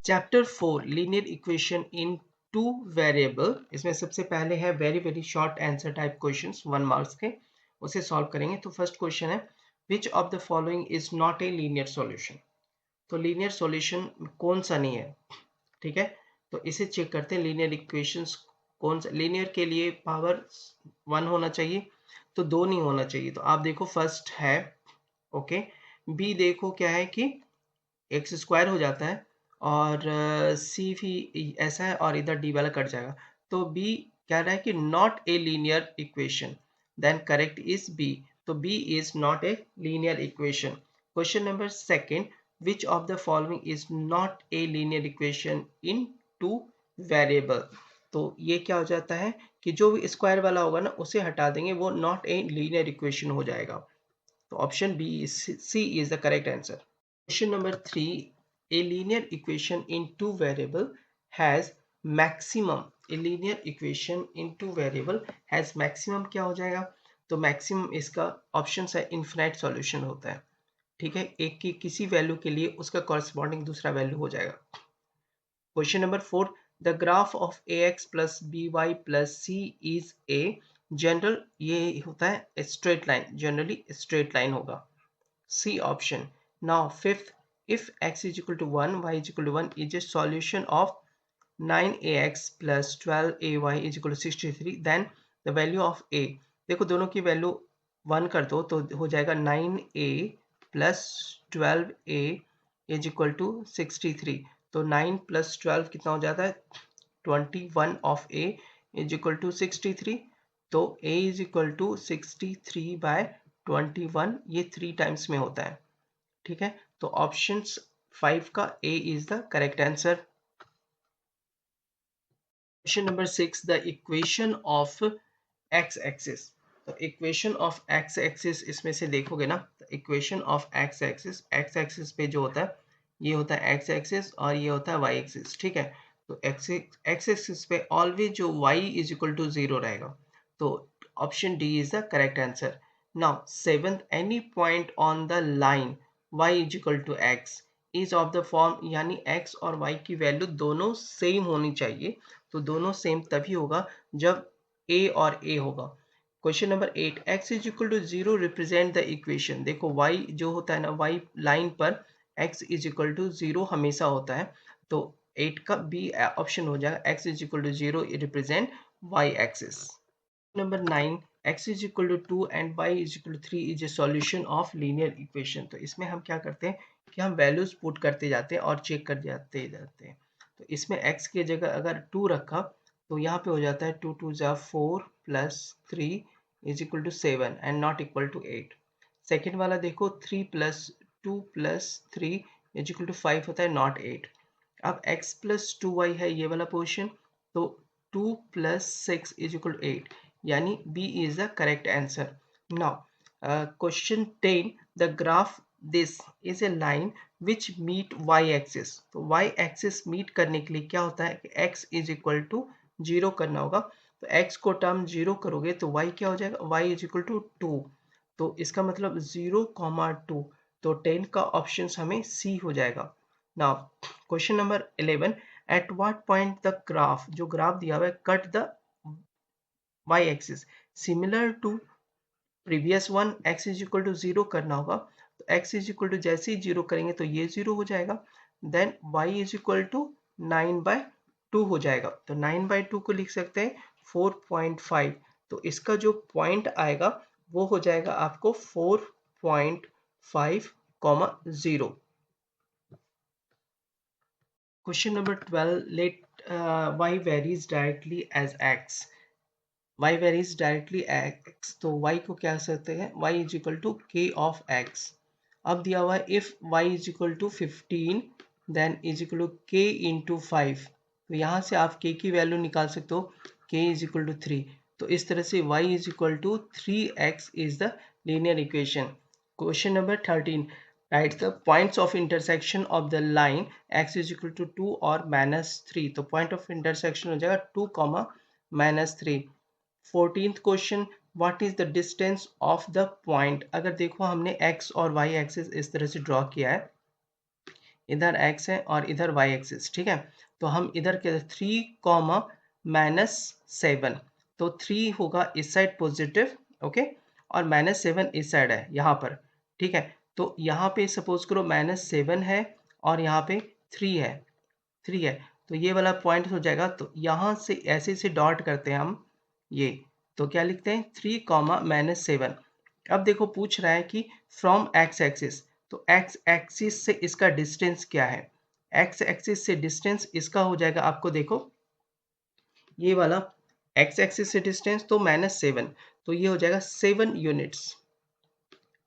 Chapter 4 linear equation in two variable. इसमें सबसे पहले है very very short answer type questions 1 marks के, उसे सॉल्व करेंगे। तो फर्स्ट क्वेश्चन है विच of the following is not a linear solution. तो लीनियर सॉल्यूशन कौन सा नहीं है, ठीक है। तो इसे चेक करते हैं लीनियर इक्वेशंस कौन सा। लीनियर के लिए पावर 1 होना चाहिए, तो 2 नहीं होना चाहिए। तो आप देखो फर्स्ट है ओके, बी देखो क्या है कि एक्स स्क्वायर हो जाता है और सी भी ऐसा है और इधर डी वाला कट जाएगा। तो बी कह रहा है कि not a linear equation, then correct is B. तो B is not a linear equation. Question number second, which of the following is not a linear equation in two variable. तो ये क्या हो जाता है कि जो भी स्क्वायर वाला होगा ना उसे हटा देंगे, वो नॉट ए लीनियर इक्वेशन हो जाएगा। तो option B C is the correct answer. Question number 3, a linear equation in two variable has maximum। A linear equation in two variable has maximum क्या हो जाएगा। तो maximum इसका ऑप्शन है infinite solution होता है, ठीक है। एक की किसी वैल्यू के लिए उसका कॉरस्पॉन्डिंग दूसरा वैल्यू हो जाएगा। Question number 4, the graph of ax plus by plus c is a general. ये होता है straight line, generally straight line होगा, C option. Now fifth, if x is equal to 1, y is equal to 1 is a solution of 9ax plus 12ay is equal to 63, then the value of a। देखो दोनों की value 1 कर दो तो हो जाएगा 9a plus 12a is equal to 63। तो 9 plus 12 कितना हो जाता है 21 of a is equal to 63। तो a is equal to 63 by 21, ये 3 टाइम्स में होता है, ठीक है। तो ऑप्शन 5 का A is the correct answer. Question number 6, the equation of X axis. तो इक्वेशन ऑफ एक्स एक्सिस इसमें से देखोगे ना, इक्वेशन ऑफ एक्स एक्सिस पे जो होता है ये होता है एक्स एक्सिस और ये होता है वाई एक्सिस, ठीक है। तो एक्स एक्सिस पे ऑलवेज जो वाई इज इक्वल टू 0 रहेगा। तो option D is the correct answer. Now seventh, any point on the line y is equal to x is of the form, यानी x और y की वैल्यू दोनों same होनी चाहिए। तो दोनों सेम तभी होगा जब a और a होगा। Question number 8, x is equal to 0 represent the equation. देखो y जो होता है ना, y लाइन पर x इज इक्वल टू 0 हमेशा होता है। तो 8 का बी ऑप्शन हो जाएगा, x is equal to 0 represent y axis. Number 9, x is equal to 2 and y is equal to 3 is a solution of linear equation। तो इसमें हम क्या करते हैं कि हम वैल्यूज पुट करते जाते हैं और चेक कर जाते हैं। तो इसमें x की जगह अगर 2 रखा तो यहाँ पे हो जाता है 2 2 जा 4 plus 3 is equal to 7 and not equal to 8। Second वाला देखो 3 plus 2 plus 3 is equal to 5 होता है, नॉट 8। अब x प्लस 2y है ये वाला पोर्शन, तो 2 प्लस 6 इज इक्वल टू 8, यानी B is the correct answer. Now, question 10, the graph this is a line which meet y-axis। तो y-axis meet करने के लिए क्या होता है कि x is equal to 0 करना होगा। तो x को टर्म 0 करोगे तो y क्या हो जाएगा, y is equal to 2। तो इसका मतलब 0, 2। तो 10 का ऑप्शन हमें C हो जाएगा। Now, question number 11, at what point the graph, जो ग्राफ दिया हुआ है, cut the y-axis similar to previous one, x is equal to 0 करना होगा। तो x is equal to जैसे ही 0 करेंगे तो ये 0 हो जाएगा, then y is equal to 9/2 हो जाएगा। तो 9/2 को लिख सकते हैं 4.5। तो इसका जो पॉइंट आएगा वो हो जाएगा आपको 4.5, 0। Question number 12, let y varies directly as x। y varies directly x, तो y को क्या सकते हैं, y is equal to k of x। अब दिया हुआ है if y is equal to 15 then is equal to k into 5। तो यहाँ से आप k की वैल्यू निकाल सकते हो, k is equal to 3। तो इस तरह से y is equal to 3x is the linear equation। Question number 13, write the points of intersection of the line x is equal to 2 or -3। तो point of intersection हो जाएगा 2, -3। 14th question, what is the distance of the point. अगर देखो हमने x और y axis इस तरह से ड्रॉ किया है, इधर x है और इधर y एक्सिस, ठीक है। तो हम इधर के 3 कॉमा -7, तो 3 होगा इस साइड पॉजिटिव, ओके, और -7 इस साइड है यहाँ पर, ठीक है। तो यहाँ पे सपोज करो -7 है और यहाँ पे 3 है, 3 है, तो ये वाला पॉइंट हो जाएगा। तो यहाँ से ऐसे से डॉट करते हैं हम, ये तो क्या लिखते हैं 3 कॉमा -7। अब देखो पूछ रहा है कि फ्रॉम एक्स एक्सिस, तो एक्स एक्सिस से इसका डिस्टेंस क्या है। एक्स एक्सिस से डिस्टेंस इसका हो जाएगा, आपको देखो ये वाला एक्स एक्सिस से डिस्टेंस तो -7, तो ये हो जाएगा 7 यूनिट्स।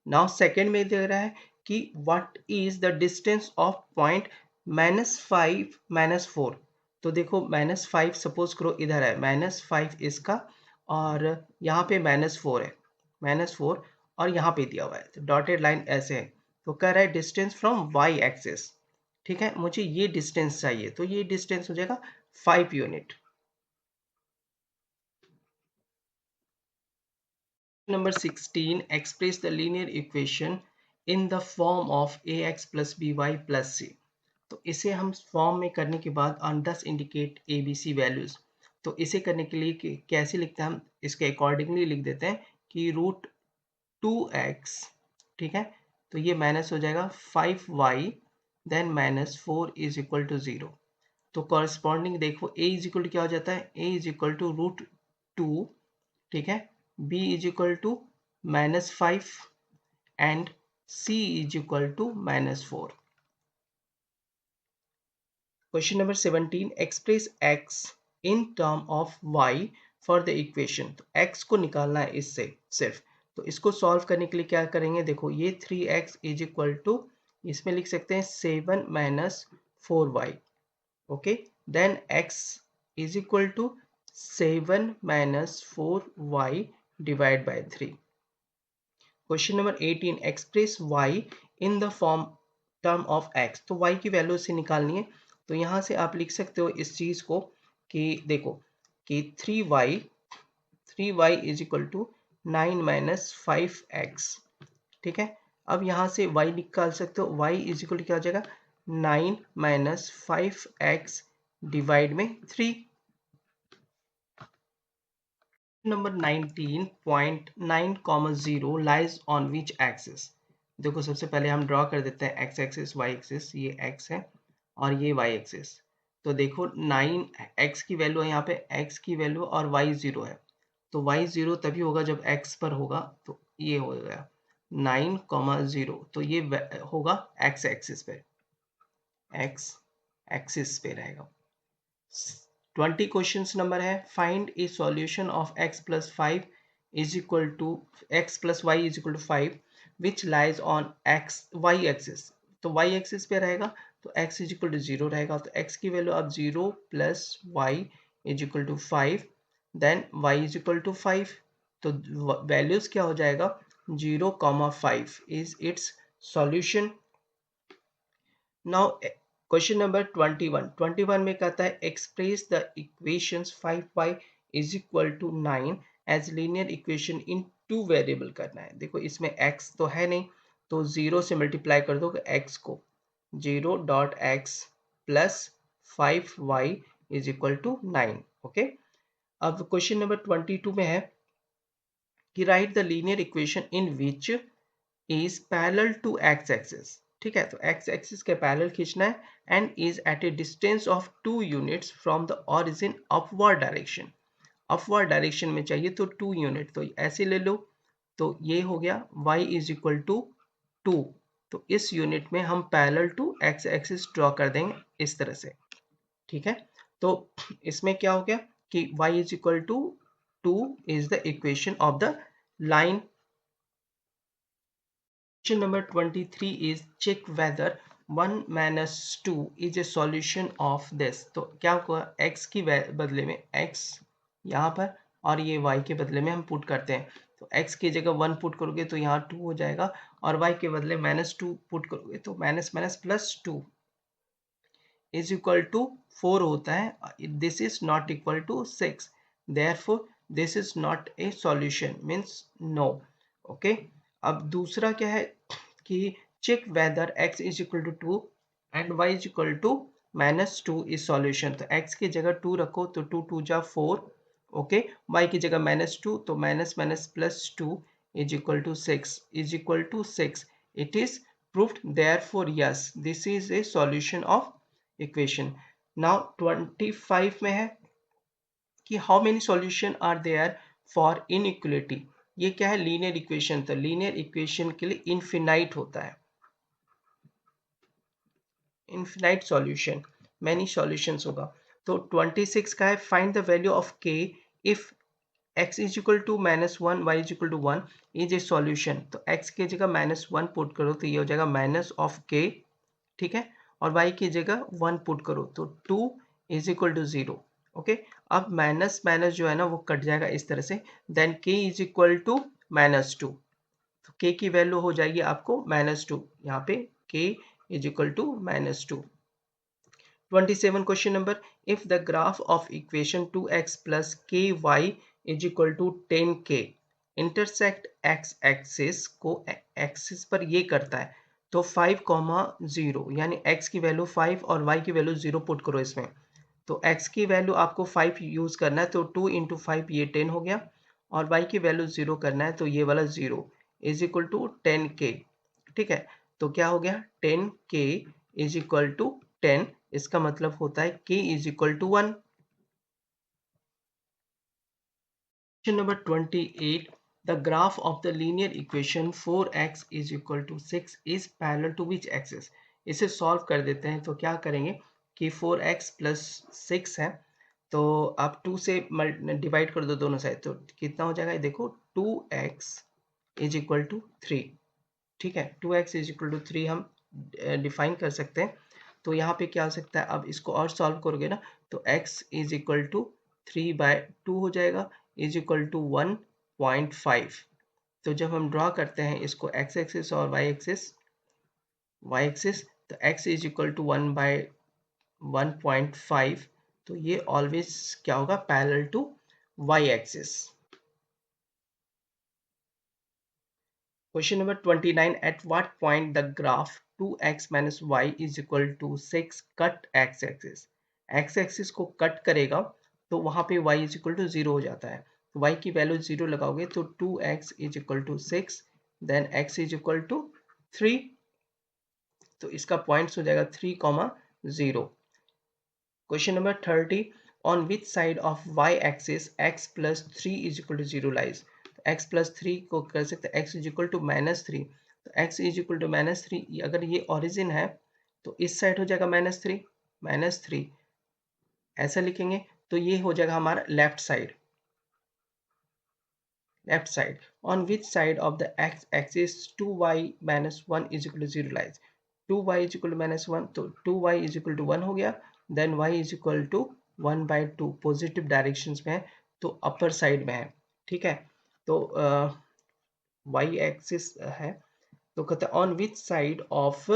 नाउ सेकेंड में दे रहा है कि what is the distance of point -5 -4। तो देखो -5 सपोज करो इधर है, -5 इसका और यहाँ पे -4 है, -4 और यहाँ पे दिया हुआ है, तो डॉटेड लाइन ऐसे है। तो कह रहा है डिस्टेंस फ्रॉम वाई एक्सिस, ठीक है, मुझे ये डिस्टेंस चाहिए, तो ये डिस्टेंस हो जाएगा 5 unit. Number 16, express the linear equation in the form of ax plus by plus c। तो इसे हम फॉर्म में करने के बाद on thus indicate abc values। तो इसे करने के लिए कैसे लिखते हैं हम, इसके अकॉर्डिंगली लिख देते हैं कि √2x, ठीक है, तो ये माइनस हो जाएगा 5y then -4 is equal to 0। तो कॉरस्पॉन्डिंग देखो a इज इक्वल टू क्या हो जाता है, a इज इक्वल टू √2, ठीक है, b is equal to -5 and c is equal to -4। Question number 17, express x in term of y for the equation. तो x को निकालना है इससे सिर्फ, तो इसको सॉल्व करने के लिए क्या करेंगे, देखो ये 3x इज इक्वल टू, इसमें लिख सकते हैं 7 - 4y, okay, then x is equal to 7 - 4y divide by 3। Question number 18, express y in the form term of x। तो y की वैल्यू से निकालनी है, तो यहाँ से आप लिख सकते हो इस चीज को कि देखो कि 3y is equal to 9 - 5x, ठीक है। अब यहाँ से y निकाल सकते हो, y इज इक्वल टू क्या हो जाएगा 9 - 5x डिवाइड में 3। Number 19.9, 0 lies on which axis. देखो सबसे पहले हम ड्रॉ कर देते हैं एक्स एक्सिस वाई एक्सिस, ये एक्स है और ये वाई एक्सिस। तो देखो 9 एक्स की वैल्यू है यहाँ पे, एक्स की वैल्यू और वाई 0 है, तो वाई 0 तभी होगा जब एक्स पर होगा, तो ये हो गया 9, 0, तो ये होगा एक्स एक्सिस पे, एक्स एक्सिस पे रहेगा। 20 क्वेश्चन नंबर है, find a solution of x plus 5 is equal to x plus y is equal to 5 which lies on x y axis. तो y एक्सिस पे रहेगा, तो x इज इक्वल टू 0 रहेगा, तो x की वैल्यू अब 0 plus y is equal to 5, then y is equal to 5। तो values क्या हो जाएगा 0, 5 is its solution. Now question number 21 में कहता है express the equations 5y is equal to 9 as linear equation in two variable करना है। देखो इसमें x तो है नहीं, तो 0 से मल्टीप्लाई कर दो x को, 0.x plus 5y is equal to 9, okay. अब क्वेश्चन नंबर 22 में है कि write the linear equation in which is parallel to x axis, ठीक है, तो एक्स एक्सिस के पैरेलल खींचना है and is at a distance of 2 units from the origin upward direction. Upward direction में चाहिए तो 2 यूनिट, तो ऐसे ले लो, तो ये हो गया y इज इक्वल टू 2, तो इस यूनिट में हम parallel to x axis draw कर देंगे इस तरह से, ठीक है। तो इसमें क्या हो गया कि y is equal to 2 is the equation of the line. Question number 23 is check whether 1 minus 2 is a solution of this। तो क्या हुआ x की बदले में x यहाँ पर और ये y के बदले में हम पुट करते हैं, तो x की जगह 1 पुट करोगे तो यहाँ 2 हो जाएगा और y के बदले -2 पुट करोगे तो minus minus plus 2 is equal to 4 होता है। This is not equal to 6, therefore this is not a solution, means no, okay. अब दूसरा क्या है कि check whether x is equal to 2 and y is equal to -2 is solution. तो x की जगह 2 रखो तो 2 2 जा 4, ओके। y की जगह -2 तो minus minus plus 2 is equal to 6 is equal to 6। It is proved, therefore yes, this is a solution of equation. Now 25 में है कि how many solution are there for inequality। ये क्या है, लीनियर इक्वेशन। तो लीनियर इक्वेशन के लिए infinite होता है, इनफिनाइट सॉल्यूशन, मैनी सॉल्यूशंस होगा। तो 26 का है find the value of k if x is equal to -1 y is equal to 1 is a solution. तो x की जगह -1 पुट करो तो ये हो जाएगा माइनस ऑफ k, ठीक है। और y की जगह 1 पुट करो तो 2 इज इक्वल टू 0, ओके। अब माइनस माइनस जो है ना वो कट जाएगा इस तरह से, then k is equal to -2। तो k की वैल्यू हो जाएगी आपको -2, यहाँ पे k is equal to -2। 27 question number, if the graph of equation 2x plus ky is equal to 10k intersect x axis को एक्सिस पर ये करता है तो 5,0 यानी x की वैल्यू 5 और y की वैल्यू 0 पुट करो इसमें। तो x की वैल्यू आपको 5 यूज करना है तो 2 इंटू 5 ये 10 हो गया, और y की वैल्यू 0 करना है तो ये वाला 0 इज इक्वल टू 10k, ठीक है। तो क्या हो गया 10k इज इक्वल टू 10, इसका मतलब होता है k is equal to 1। Question number 28, the graph of the linear equation 4x is equal to 6 is parallel to which axis. इसे सॉल्व कर देते हैं। तो क्या करेंगे कि 4x प्लस 6 है तो आप 2 से डिवाइड कर दो दोनों साइड, तो कितना हो जाएगा देखो 2x इज इक्वल टू 3, ठीक है। 2x इज इक्वल टू 3 हम डिफाइन कर सकते हैं। तो यहाँ पे क्या हो सकता है, अब इसको और सॉल्व करोगे ना तो x इज इक्वल टू 3/2 हो जाएगा इज इक्वल टू 1.5। तो जब हम ड्रॉ करते हैं इसको x एक्सिस और y एक्सिस तो x इज इक्वल टू 1/1.5, तो ये ऑलवेज क्या होगा parallel to y axis. Question number 29, at what point the graph 2x minus y is equal to 6 cut x axis। x axis को cut करेगा तो वहां पे y is equal to 0 हो जाता है। तो y की वैल्यू 0 लगाओगे तो 2x is equal to 6, then x is equal to 3। तो इसका पॉइंट्स हो जाएगा 3,0। Question number 30, on which side of y axis x plus 3 is equal to 0 lies। x plus 3 को कर सकते हैं x is equal to -3। तो x is equal to -3, अगर ये ओरिजिन है तो इस साइड हो जाएगा -3 ऐसा लिखेंगे। तो ये हो जाएगा हमारा left side. On which side of the x axis 2y minus 1 is equal to 0 lies। 2y is equal to -1 तो 2y is equal to 1 हो गया, देन y is equal to 1/2 positive directions में है तो अपर साइड में है, ठीक है। तो y एक्सिस है तो कहते हैं on which side of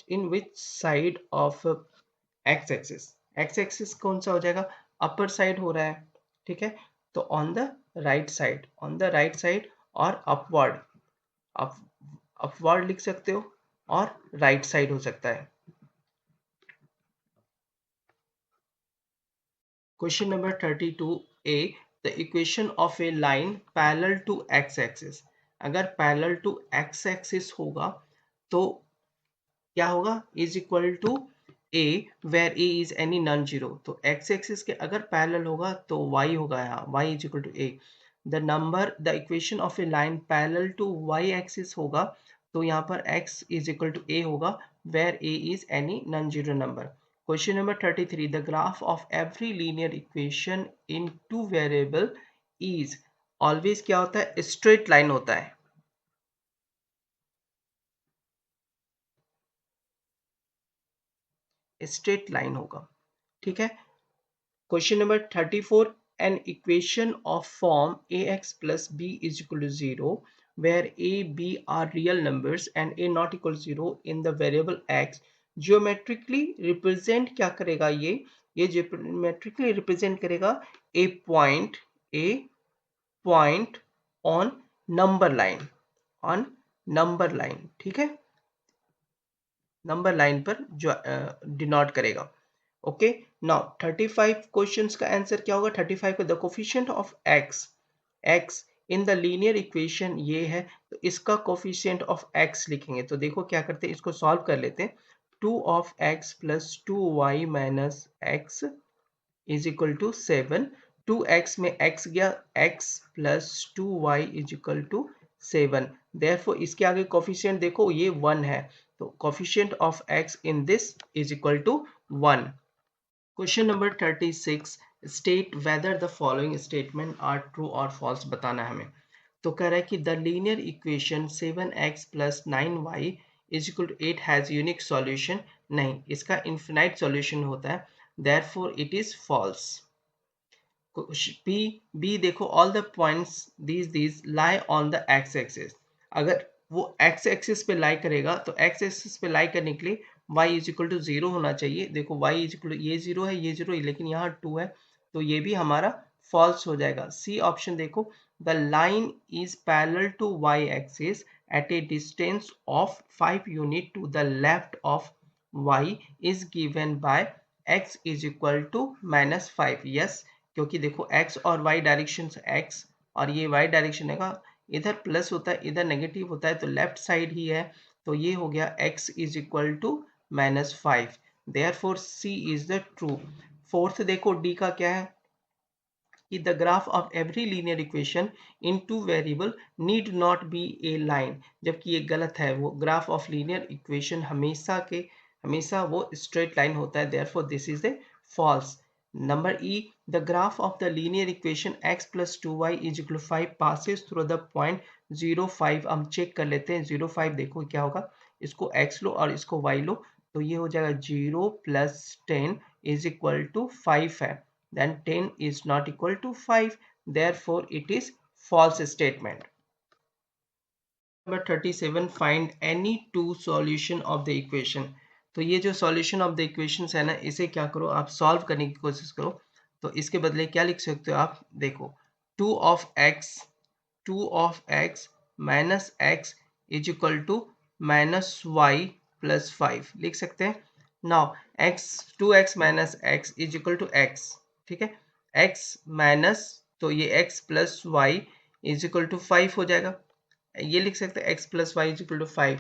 in which side of x axis कौन सा हो जाएगा, अपर साइड हो रहा है, ठीक है। तो ऑन द राइट साइड और अपवर्ड, अपवर्ड लिख सकते हो और राइट साइड हो सकता है। Question number 32A, the equation of a line parallel to x axis. अगर पैरेलल टू x एक्सिस होगा तो क्या होगा, is equal to a where a is any non zero. तो x एक्सिस के अगर पैरेलल होगा तो y होगा, यहाँ y is equal to a। The equation of a line parallel to y axis होगा तो यहाँ पर x is equal to a होगा where a is any non zero number. Question number 33, the graph of every linear equation in two variable is always क्या होता है, straight line होता है। स्ट्रेट लाइन होगा, ठीक है। Question number 34, an equation of form ax plus b is equal to 0 where a b are real numbers and a not equal to 0 in the variable x geometrically represent क्या करेगा, ये geometrically represent करेगा a point on number line, ठीक है। Number line पर जो denote करेगा। Okay, now 35 questions का आंसर क्या होगा? 35 का the coefficient of x in the linear equation ये है, तो इसका कोफिशिएंट ऑफ एक्स लिखेंगे। तो देखो क्या करते हैं, इसको सॉल्व कर लेते हैं। 2 of x plus 2y minus x is equal to 7। 2x में x गया, x plus 2y is equal to 7। Therefore इसके आगे कोफिशिएंट देखो ये 1 है, तो coefficient of x in this is equal to 1। Question number 36, state whether the following statement are true और false बताना है हमें। तो कह रहा है कि the linear equation 7x plus 9y is equal to 8 has unique solution. नहीं, इसका इन्फिनाइट सॉल्यूशन होता है, therefore it is false. B देखो, all the points these lie on the X axis. अगर वो एक्स एक्सिस पे लाई करेगा तो एक्स एक्सिस पे लाई करने के लिए y इज इक्वल टू 0 होना चाहिए। देखो y इज इक्वल टू ये 0 है, ये 0 है, लेकिन यहाँ 2 है, तो ये भी हमारा फॉल्स हो जाएगा। सी ऑप्शन देखो, the line is parallel to y axis at a distance of 5 unit to the left of y is given by x is equal to -5। Yes, क्योंकि देखो x और y डायरेक्शन x और ये y direction है, इधर plus होता है इधर नेगेटिव होता है, तो लेफ्ट साइड ही है, तो ये हो गया x is equal to -5। Therefore C is the true. Fourth देखो, डी का क्या है कि the graph of every linear equation in two variable need not be a line, जबकि ये गलत है। वो ग्राफ ऑफ लीनियर इक्वेशन हमेशा वो स्ट्रेट लाइन होता है, therefore this is the false. Number E, the graph of the linear equation x plus 2y is equal 5 passes through the point 0 5। हम चेक कर लेते हैं 0 5, देखो क्या होगा, इसको x लो और इसको y लो, तो ये हो जाएगा 0 प्लस 10 इज इक्वल टू 5 है, then 10 is not equal to 5, therefore it is false statement. Number 37, find any two solution of the equation। तो ये जो solution of the equations है ना, इसे क्या करो आप solve करने की कोशिश करो। तो इसके बदले क्या लिख सकते हो आप, देखो 2 of x minus x is equal to minus y plus 5 लिख सकते हैं। now 2x minus x is equal to x, ठीक है, x माइनस, तो ये x plus y is equal to 5 हो जाएगा। ये लिख सकते हैं x plus y is equal to 5।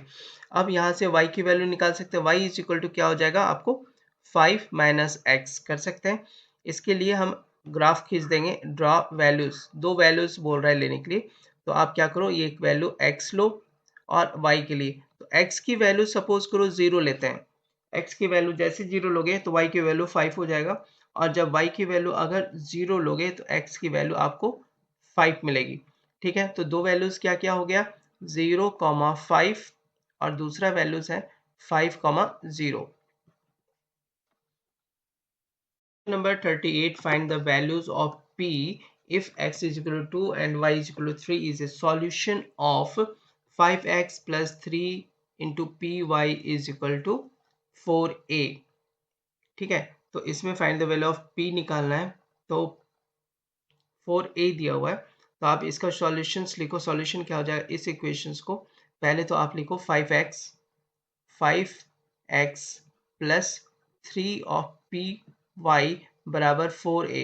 अब यहाँ से y की वैल्यू निकाल सकते हैं, y इज इक्वल टू क्या हो जाएगा आपको 5 माइनस x कर सकते हैं। इसके लिए हम ग्राफ खींच देंगे, ड्रॉ वैल्यूज, दो वैल्यूज बोल रहा है लेने के लिए, तो आप क्या करो, ये एक वैल्यू x लो और y के लिए, तो x की वैल्यू सपोज करो 0 लेते हैं, x की वैल्यू जैसे 0 लोगे तो y की वैल्यू 5 हो जाएगा, और जब y की वैल्यू अगर 0 लोगे तो x की वैल्यू आपको 5 मिलेगी। ठीक है, तो दो वैल्यूज क्या क्या हो गया, 0,5 और दूसरा वैल्यूज है 5,0। Number 38, find the values of p if x is equal to 2 and y is equal to 3 is a solution of 5x plus 3 into py is equal to 4a। ठीक है, तो इसमें find the value of p निकालना है, तो 4a दिया हुआ है, तो आप इसका सॉल्यूशंस लिखो। सॉल्यूशन क्या हो जाएगा, इस इक्वेशंस को पहले तो आप लिखो 5x plus 3 of P Y बराबर 4a।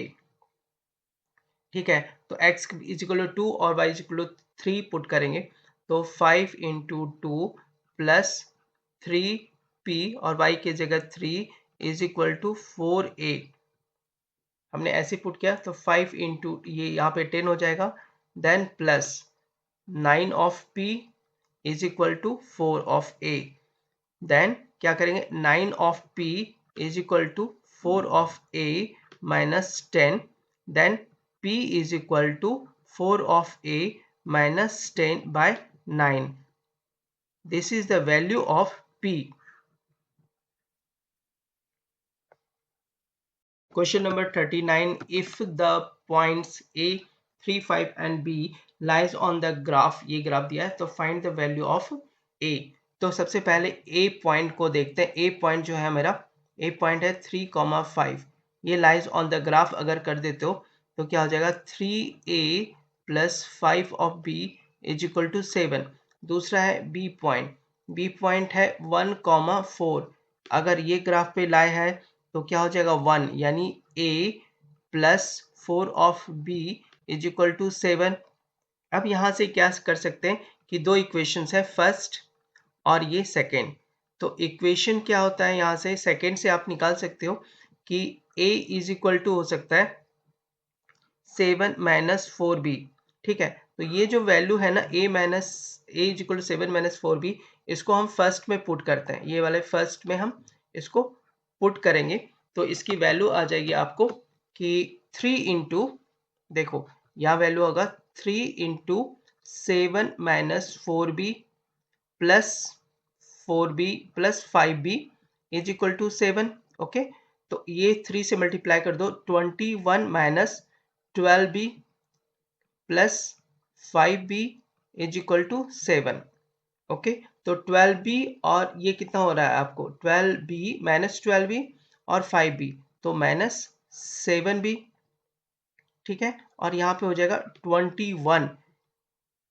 ठीक है, तो x इज इक्वल टू 2 और y is equal to 3 put करेंगे, तो 5 इंटू 2 प्लस 3p और y की जगह 3 इज इक्वल टू 4a। हमने ऐसे पुट किया तो 5 इंटू ये यहाँ पे 10 हो जाएगा, then plus 9 of p is equal to 4 of a। Then क्या करेंगे, 9 of p is equal to 4 of a minus 10, then p is equal to 4 of a minus 10 by 9। This is the value of p। Question number 39, if the points a 3 5 and b lies on the graph, ये graph दिया है, तो find the value of a। तो सबसे पहले a point को देखते हैं। a पॉइंट जो है मेरा, a पॉइंट है 3,5, ये लाइज ऑन द ग्राफ अगर कर देते हो तो क्या हो जाएगा, 3a plus 5 of b is equal to 7। दूसरा है b पॉइंट, बी पॉइंट है 1,4। अगर ये ग्राफ पे लाए है तो क्या हो जाएगा 1, यानी a plus 4 of b is equal to 7। अब यहाँ से क्या कर सकते हैं कि दो इक्वेशंस है, फर्स्ट और ये सेकेंड। तो इक्वेशन क्या होता है, यहाँ से सेकेंड से आप निकाल सकते हो कि a इज इक्वल टू हो सकता है 7 माइनस 4b। ठीक है, तो ये जो वैल्यू है ना a is equal to 7 minus 4b, इसको हम फर्स्ट में पुट करते हैं, ये वाले फर्स्ट में हम इसको पुट करेंगे तो इसकी वैल्यू आ जाएगी आपको कि 3 इंटू, देखो यहाँ वैल्यू होगा 3 into 7 minus 4b plus 4b plus 5b is equal to 7। Okay, तो ये 3 से मल्टीप्लाई कर दो, 21 minus 12b plus 5b is equal to 7। Okay, तो 12b और ये कितना हो रहा है आपको, 12b माइनस 12b और 5b, तो माइनस 7b। ठीक है, और यहाँ पे हो जाएगा 21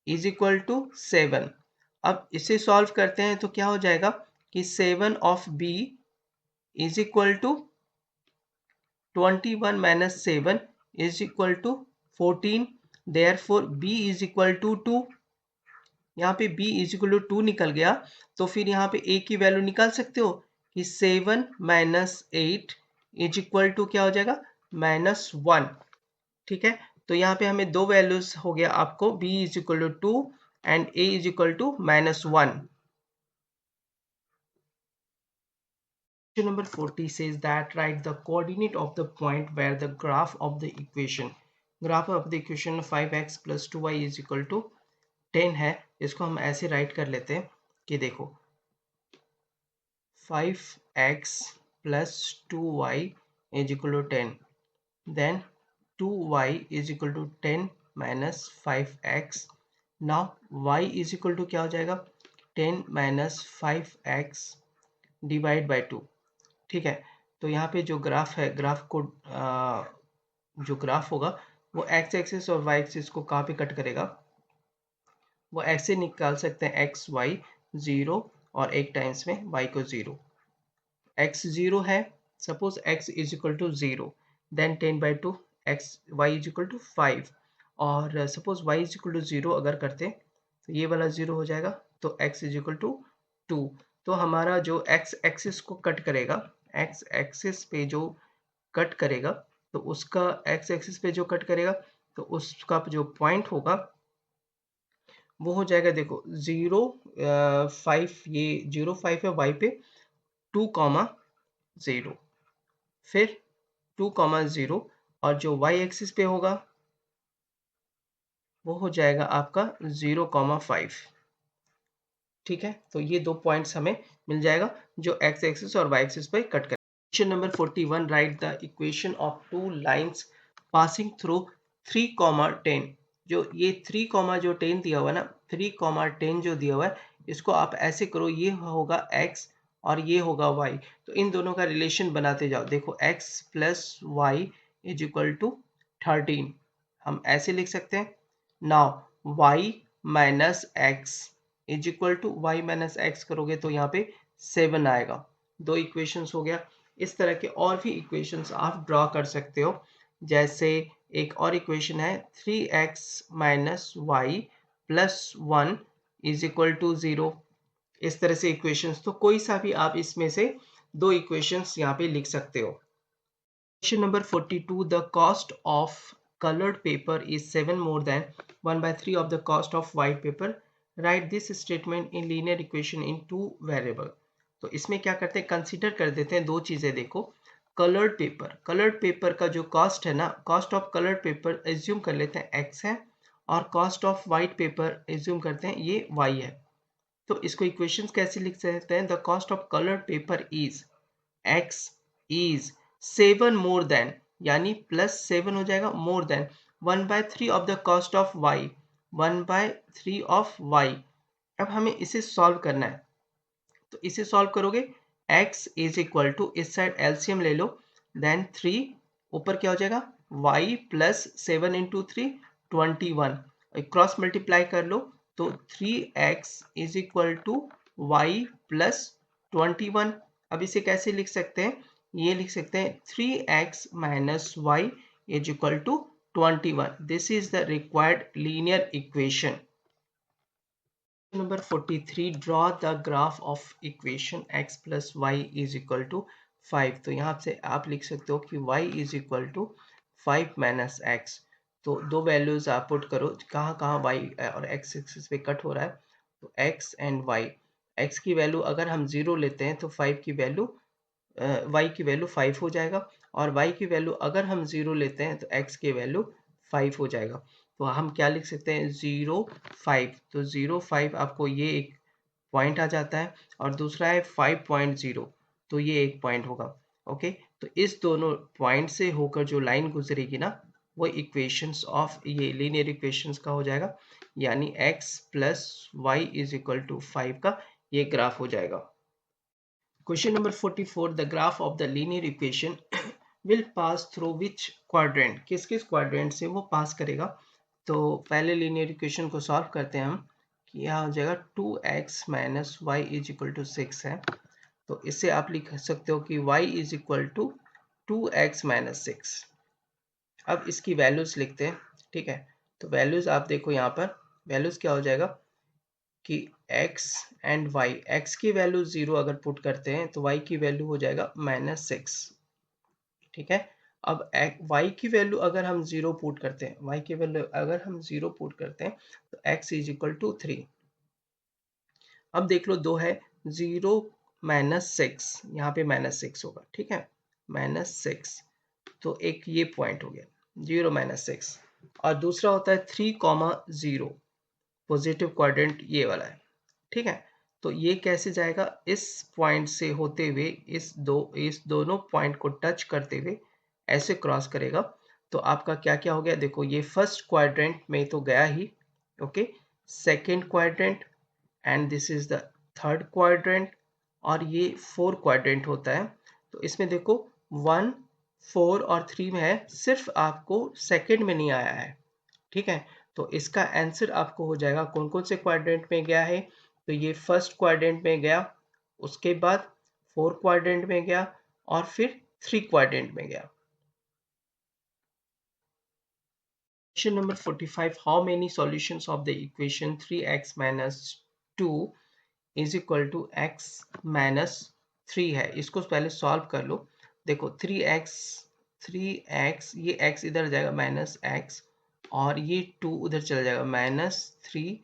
इज इक्वल टू 7। अब इसे सॉल्व करते हैं तो क्या हो जाएगा कि 7 of b is equal to 21 minus 7 is equal to 14। Therefore b is equal to 2। यहाँ पे b इज इक्वल टू 2 निकल गया, तो फिर यहाँ पे a की वैल्यू निकाल सकते हो कि 7 माइनस 8 इज इक्वल टू क्या हो जाएगा, माइनस 1। ठीक है, तो यहाँ पे हमें दो वैल्यूज हो गया आपको, b is equal to 2 and a is equal to minus 1। Question number 40 says that write the coordinate of the point where the graph of the equation, graph of the equation 5x plus 2y is equal to 10 है। इसको हम ऐसे right कर लेते हैं कि देखो 5x plus 2y is equal to 10, then 2y is equal to 10 minus 5x। now y is equal to क्या हो जाएगा, 10 minus 5x डिवाइड बाय 2। ठीक है, तो यहाँ पे जो ग्राफ है, ग्राफ को जो ग्राफ होगा वो एक्स एक्सिस और वाई एक्सिस को कहाँ पे कट करेगा, वो ऐसे निकाल सकते हैं एक्स वाई 0 और एक टाइम्स में वाई को 0। एक्स 0 है, suppose x is equal to 0, then 10 by 2 x y is equal to 5, और suppose y is equal to 0 अगर करते तो ये वाला 0 हो जाएगा, तो एक्स इज इक्वल टू 2। तो हमारा जो एक्स एक्सिस को कट करेगा, एक्स एक्सिस पे जो कट करेगा, तो उसका एक्स एक्सिस पे जो कट करेगा तो उसका जो पॉइंट होगा वो हो जाएगा, देखो 0 5, ये 0 5 है वाई पे, 2 0, फिर 2 0, और जो वाई एक्सिस पे होगा वो हो जाएगा आपका 0 5। ठीक है, तो ये दो पॉइंट्स हमें मिल जाएगा जो एक्स एक्सिस और वाई एक्सिस पे कट करें। Question number 41, right the equation of two lines passing through 3, 10। जो ये 3, 10 दिया हुआ है ना, 3, 10 जो दिया हुआ है, इसको आप ऐसे करो, ये होगा x और ये होगा y, तो इन दोनों का रिलेशन बनाते जाओ। देखो x plus y is equal to 13, हम ऐसे लिख सकते हैं। Now y minus x is equal to, y minus x करोगे तो यहाँ पे 7 आएगा। दो इक्वेशंस हो गया। इस तरह के और भी इक्वेशंस आप ड्रॉ कर सकते हो, जैसे एक और इक्वेशन है 3x minus y plus 1 is equal to 0। इस तरह से इक्वेशंस, तो कोई सा भी आप इसमें से दो इक्वेशंस यहाँ पे लिख सकते हो। Question number 42, the cost of colored paper is 7 more than 1/3 of the cost of white paper. Write this statement in linear equation in two variable. तो इसमें क्या करते हैं, कंसीडर कर देते हैं दो चीजें। देखो कलर्ड पेपर का जो कॉस्ट है ना, cost of coloured paper assume कर लेते हैं x है, और cost of white paper assume करते हैं ये y है। तो इसको इक्वेशंस कैसे लिख सकते हैं, the cost of coloured paper is x is 7 more than, यानी +7 हो जाएगा, more than 1/3 of the cost of y, 1/3 of y। अब हमें इसे सॉल्व करना है, तो इसे सॉल्व करोगे x इज इक्वल टू, इस साइड एलसीएम ले लो, देन 3 ऊपर क्या हो जाएगा y plus 7 into 3 21, cross multiply कर लो तो 3x is equal to y plus 21। अब इसे कैसे लिख सकते हैं? ये लिख सकते हैं 3x minus y is equal to 21. This is the required linear equation. Number 43, draw the graph of equation x plus y is equal to 5. तो यहाँ से आप लिख सकते हो कि y is equal to 5 minus x. तो दो वैल्यूज आप पुट करो, कहाँ कहाँ y और x एक्सिस पे कट हो रहा है, तो x एंड y. x की वैल्यू अगर हम 0 लेते हैं तो 5 की वैल्यू y की वैल्यू 5 हो जाएगा, और y की वैल्यू अगर हम 0 लेते हैं तो x की वैल्यू 5 हो जाएगा. तो हम क्या लिख सकते हैं? 0 5. तो 0 5 आपको ये एक पॉइंट आ जाता है, और दूसरा है 5.0, तो ये एक पॉइंट होगा. ओके, तो इस दोनों पॉइंट से होकर जो लाइन गुजरेगी ना, वो इक्वेशंस ऑफ ये लीनियर इक्वेशंस का हो जाएगा, यानी x plus y is equal to 5 का ये ग्राफ हो जाएगा. Question number 44, the graph of the linear equation will pass through which quadrant? किस किस quadrant से वो पास करेगा? तो पहले linear equation को सॉल्व करते हैं हम, कि यहाँ हो जाएगा 2x minus y is equal to 6 है. तो इससे आप लिख सकते हो कि y is equal to 2x minus 6. अब इसकी वैल्यूज लिखते हैं. ठीक है, तो वैल्यूज आप देखो यहाँ पर, वैल्यूज क्या हो जाएगा कि x एंड y, x की वैल्यू 0 अगर पुट करते हैं तो y की वैल्यू हो जाएगा -6. ठीक है, अब y की वैल्यू अगर हम 0 पुट करते हैं, y की वैल्यू अगर हम 0 पुट करते हैं तो x इज इक्वल टू 3. अब देख लो, दो है, 0 -6, यहाँ पे -6 होगा. ठीक है, -6, तो एक ये पॉइंट हो गया 0 -6, और दूसरा होता है 3,0, पॉजिटिव क्वाड्रेंट ये वाला है. ठीक है, तो ये कैसे जाएगा? इस पॉइंट से होते हुए इस दोनों पॉइंट को टच करते हुए ऐसे क्रॉस करेगा. तो आपका क्या क्या हो गया? देखो, ये फर्स्ट क्वाड्रेंट में तो गया ही. Okay, second quadrant, and this is the third quadrant, और ये 4 क्वाड्रेंट होता है. तो इसमें देखो 1 4 और 3 में है, सिर्फ आपको सेकेंड में नहीं आया है. ठीक है, तो इसका आंसर आपको हो जाएगा कौन कौन से क्वाड्रेंट में गया है. तो ये फर्स्ट क्वाड्रेंट में गया, उसके बाद 4 क्वाड्रेंट में गया, और फिर 3 क्वाड्रेंट में गया. Question number 45, how many solutions of the equation 3x minus 2 is equal to x minus 3 है. इसको पहले सॉल्व कर लो. देखो 3x ये x इधर जाएगा माइनस x, और ये 2 उधर चला जाएगा -3,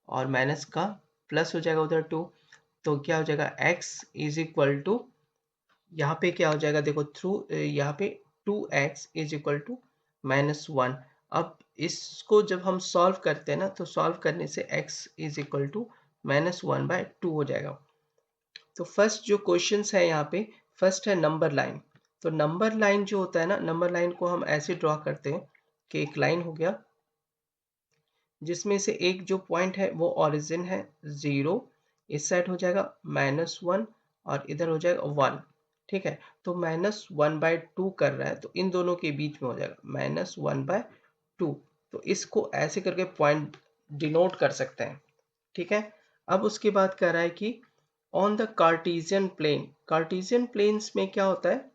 और माइनस का प्लस हो जाएगा उधर 2. तो क्या हो जाएगा? x इज इक्वल टू, यहाँ पे क्या हो जाएगा? देखो थ्रू यहाँ पे 2x इज इक्वल टू -1. अब इसको जब हम सॉल्व करते हैं ना, तो सॉल्व करने से x इज इक्वल टू -1/2 हो जाएगा. तो फर्स्ट जो क्वेश्चंस है यहाँ पे, फर्स्ट है नंबर लाइन. तो नंबर लाइन जो होता है ना, नंबर लाइन को हम ऐसे ड्रॉ करते हैं कि एक लाइन हो गया जिसमें से एक जो पॉइंट है वो ओरिजिन है 0, इस साइड हो जाएगा -1, और इधर हो जाएगा 1. ठीक है, तो -1/2 कर रहा है, तो इन दोनों के बीच में हो जाएगा -1/2. तो इसको ऐसे करके पॉइंट डिनोट कर सकते हैं. ठीक है, अब उसके बाद कह रहा है कि on the Cartesian plane. Cartesian planes में क्या होता है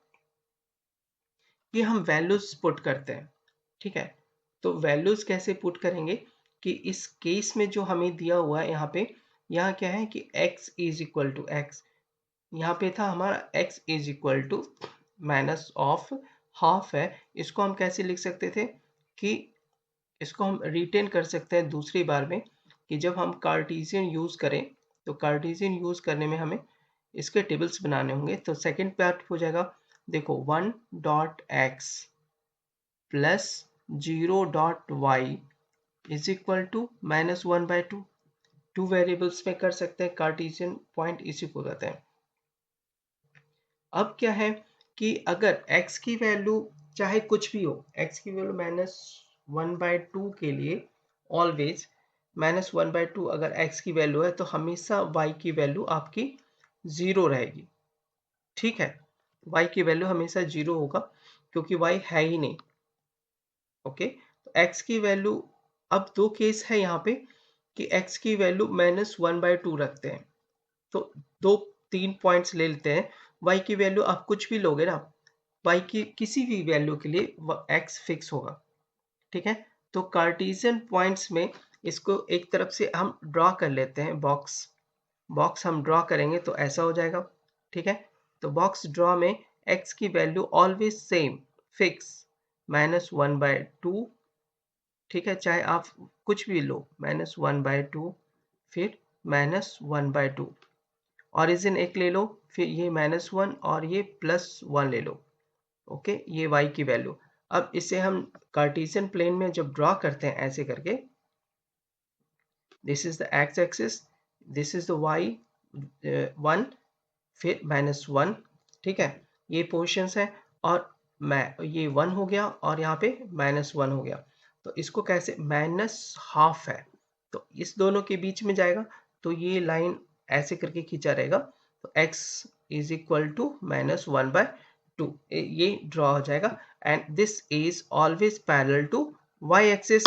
कि हम वैल्यूज पुट करते हैं. ठीक है, तो वैल्यूज कैसे पुट करेंगे कि इस केस में जो हमें दिया हुआ है यहाँ पे, यहाँ क्या है कि x is equal to x, यहाँ पे था हमारा x is equal to minus of half है. इसको हम कैसे लिख सकते थे कि इसको हम रिटेन कर सकते हैं दूसरी बार में, कि जब हम कार्टेशियन यूज करें, तो कार्टेशियन यूज करने में हमें इसके टेबल्स बनाने होंगे. तो सेकेंड पार्ट हो जाएगा, देखो 1.x plus 0.y is equal to -1/2. Two variables में कर सकते हैं, कार्टेशियन पॉइंट इसी को कहते हैं. अब क्या है कि अगर x की वैल्यू चाहे कुछ भी हो, x की वैल्यू -1/2 के लिए ऑलवेज -1/2 अगर x की वैल्यू है, तो हमेशा y की वैल्यू आपकी 0 रहेगी. ठीक है, y की वैल्यू हमेशा 0 होगा, क्योंकि y है ही नहीं. ओके, तो x की वैल्यू, अब दो केस है यहाँ पे कि x की वैल्यू -1/2 रखते हैं. तो 2-3 पॉइंट्स ले लेते हैं। y की वैल्यू आप कुछ भी लोगे ना, y की किसी भी वैल्यू के लिए x फिक्स होगा, ठीक है। तो कार्टेशियन पॉइंट्स में इसको एक तरफ से हम ड्रॉ कर लेते हैं, बॉक्स हम ड्रॉ करेंगे तो ऐसा हो जाएगा, ठीक है। तो बॉक्स ड्रॉ में x की वैल्यू ऑलवेज सेम फिक्स -1/2, ठीक है, चाहे आप कुछ भी लो, -1/2, फिर -1/2, ऑरिजिन एक ले लो, फिर ये -1 और ये +1 ले लो, ओके, ये y की वैल्यू। अब इसे हम कार्टेशियन प्लेन में जब ड्रॉ करते हैं ऐसे करके, this is the x axis, this is the y 1, फिर -1, ठीक है, ये पोर्शंस है, और मैं ये 1 हो गया और यहाँ पे -1 हो गया। तो इसको कैसे, -12 है, तो इस दोनों के बीच में जाएगा, तो ये लाइन ऐसे करके खींचा रहेगा, तो x इज इक्वल टू -1/2, ये ड्रॉ हो जाएगा, and this is always parallel to y axis.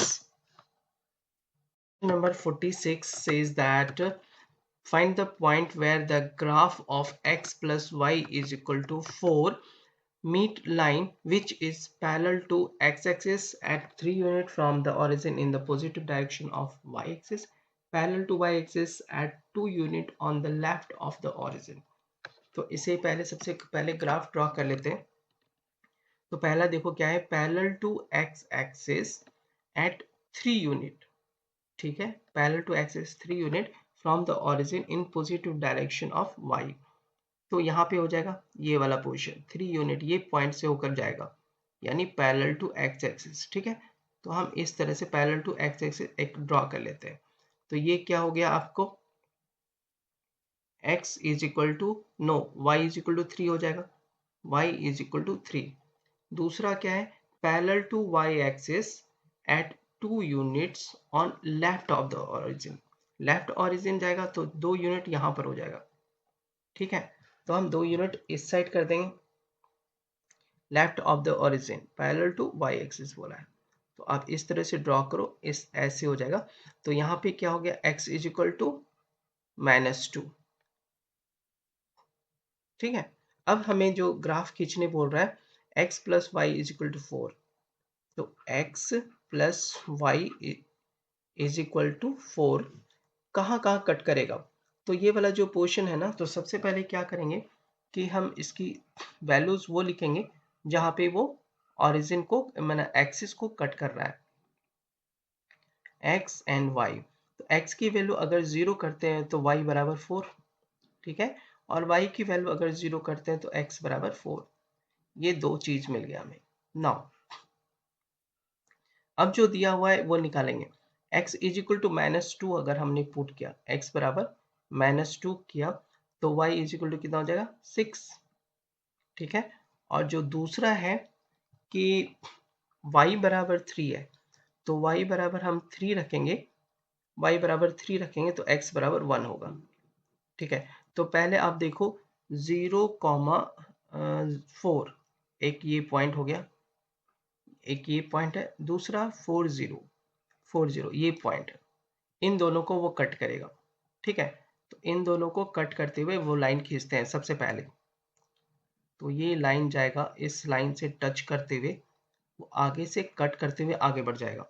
Number 46 says that find the point where the graph of x plus y is equal to 4 meet line which is parallel to x-axis at 3 unit from the origin in the positive direction of y-axis, parallel to y-axis at 2 unit on the left of the origin। तो इसे पहले सबसे पहले graph draw कर लेते हैं। तो पहला देखो क्या है, parallel to x-axis at 3 unit, ठीक है, parallel to axis 3 unit from the origin in positive direction of y। तो यहाँ पे हो जाएगा ये वाला पोजीशन 3 यूनिट ये पॉइंट से होकर जाएगा, यानी पैरेलल टू एक्स एक्सिस, ठीक है। तो हम इस तरह से पैरेलल टू एक्स एक्सिस एक ड्रॉ कर लेते हैं। तो ये क्या हो गया आपको, x is equal to, no, y is equal to 3 हो जाएगा, y इज इक्वल टू 3। दूसरा क्या है, parallel to y axis at 2 units on left of the origin, left origin जाएगा तो 2 यूनिट यहाँ पर हो जाएगा, ठीक है। तो हम 2 यूनिट इस साइड कर देंगे, left of the origin parallel to y axis बोला है, तो आप इस तरह से ड्रॉ करो, इस ऐसे हो जाएगा। तो यहाँ पे क्या हो गया, x इज इक्वल टू -2, ठीक है। अब हमें जो ग्राफ खींचने बोल रहा है x plus y is equal to 4, तो x plus y is equal to 4 कहाँ कहाँ कट करेगा, तो ये वाला जो पोर्शन है ना, तो सबसे पहले क्या करेंगे कि हम इसकी वैल्यूज वो लिखेंगे जहाँ पे वो ओरिजिन को, मैंने एक्सिस को कट कर रहा है, x एंड y। तो x की वैल्यू अगर 0 करते हैं तो y बराबर 4, ठीक है, और y की वैल्यू अगर 0 करते हैं तो x बराबर 4, ये दो चीज मिल गया हमें। नाउ अब जो दिया हुआ है वो निकालेंगे, x इज इक्वल टू -2 अगर हमने पुट किया, x बराबर -2 किया, तो y इज इक्वल टू कितना हो जाएगा, 6, ठीक है। और जो दूसरा है कि y बराबर 3 है, तो y बराबर हम 3 रखेंगे, y बराबर 3 रखेंगे तो x बराबर 1 होगा, ठीक है। तो पहले आप देखो 0,4, एक ये पॉइंट हो गया, एक ये पॉइंट है, दूसरा 40 ये पॉइंट, इन दोनों को वो कट करेगा, ठीक है। तो इन दोनों को कट करते हुए वो लाइन खींचते हैं सबसे पहले, तो ये लाइन जाएगा इस लाइन से टच करते हुए, वो आगे से कट करते हुए आगे बढ़ जाएगा,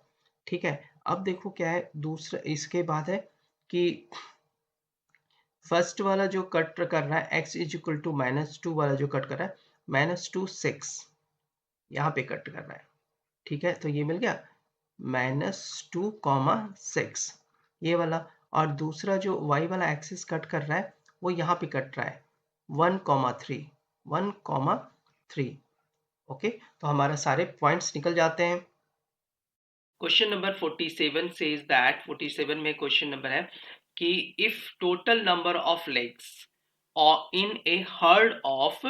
ठीक है। अब देखो क्या है, दूसरा इसके बाद है कि फर्स्ट वाला जो कट कर रहा है x इज इक्वल टू -2 वाला जो कट कर रहा है, -2 6 यहाँ पे कट कर रहा है, ठीक है। तो ये मिल गया -2,6 ये वाला, और दूसरा जो y वाला एक्सिस कट कर रहा है वो यहाँ पे कट रहा है 1,3, ओके। तो हमारा सारे पॉइंट्स निकल जाते हैं। क्वेश्चन नंबर 47 सेज दैट, 47 में क्वेश्चन नंबर है कि if total number of legs और in a herd of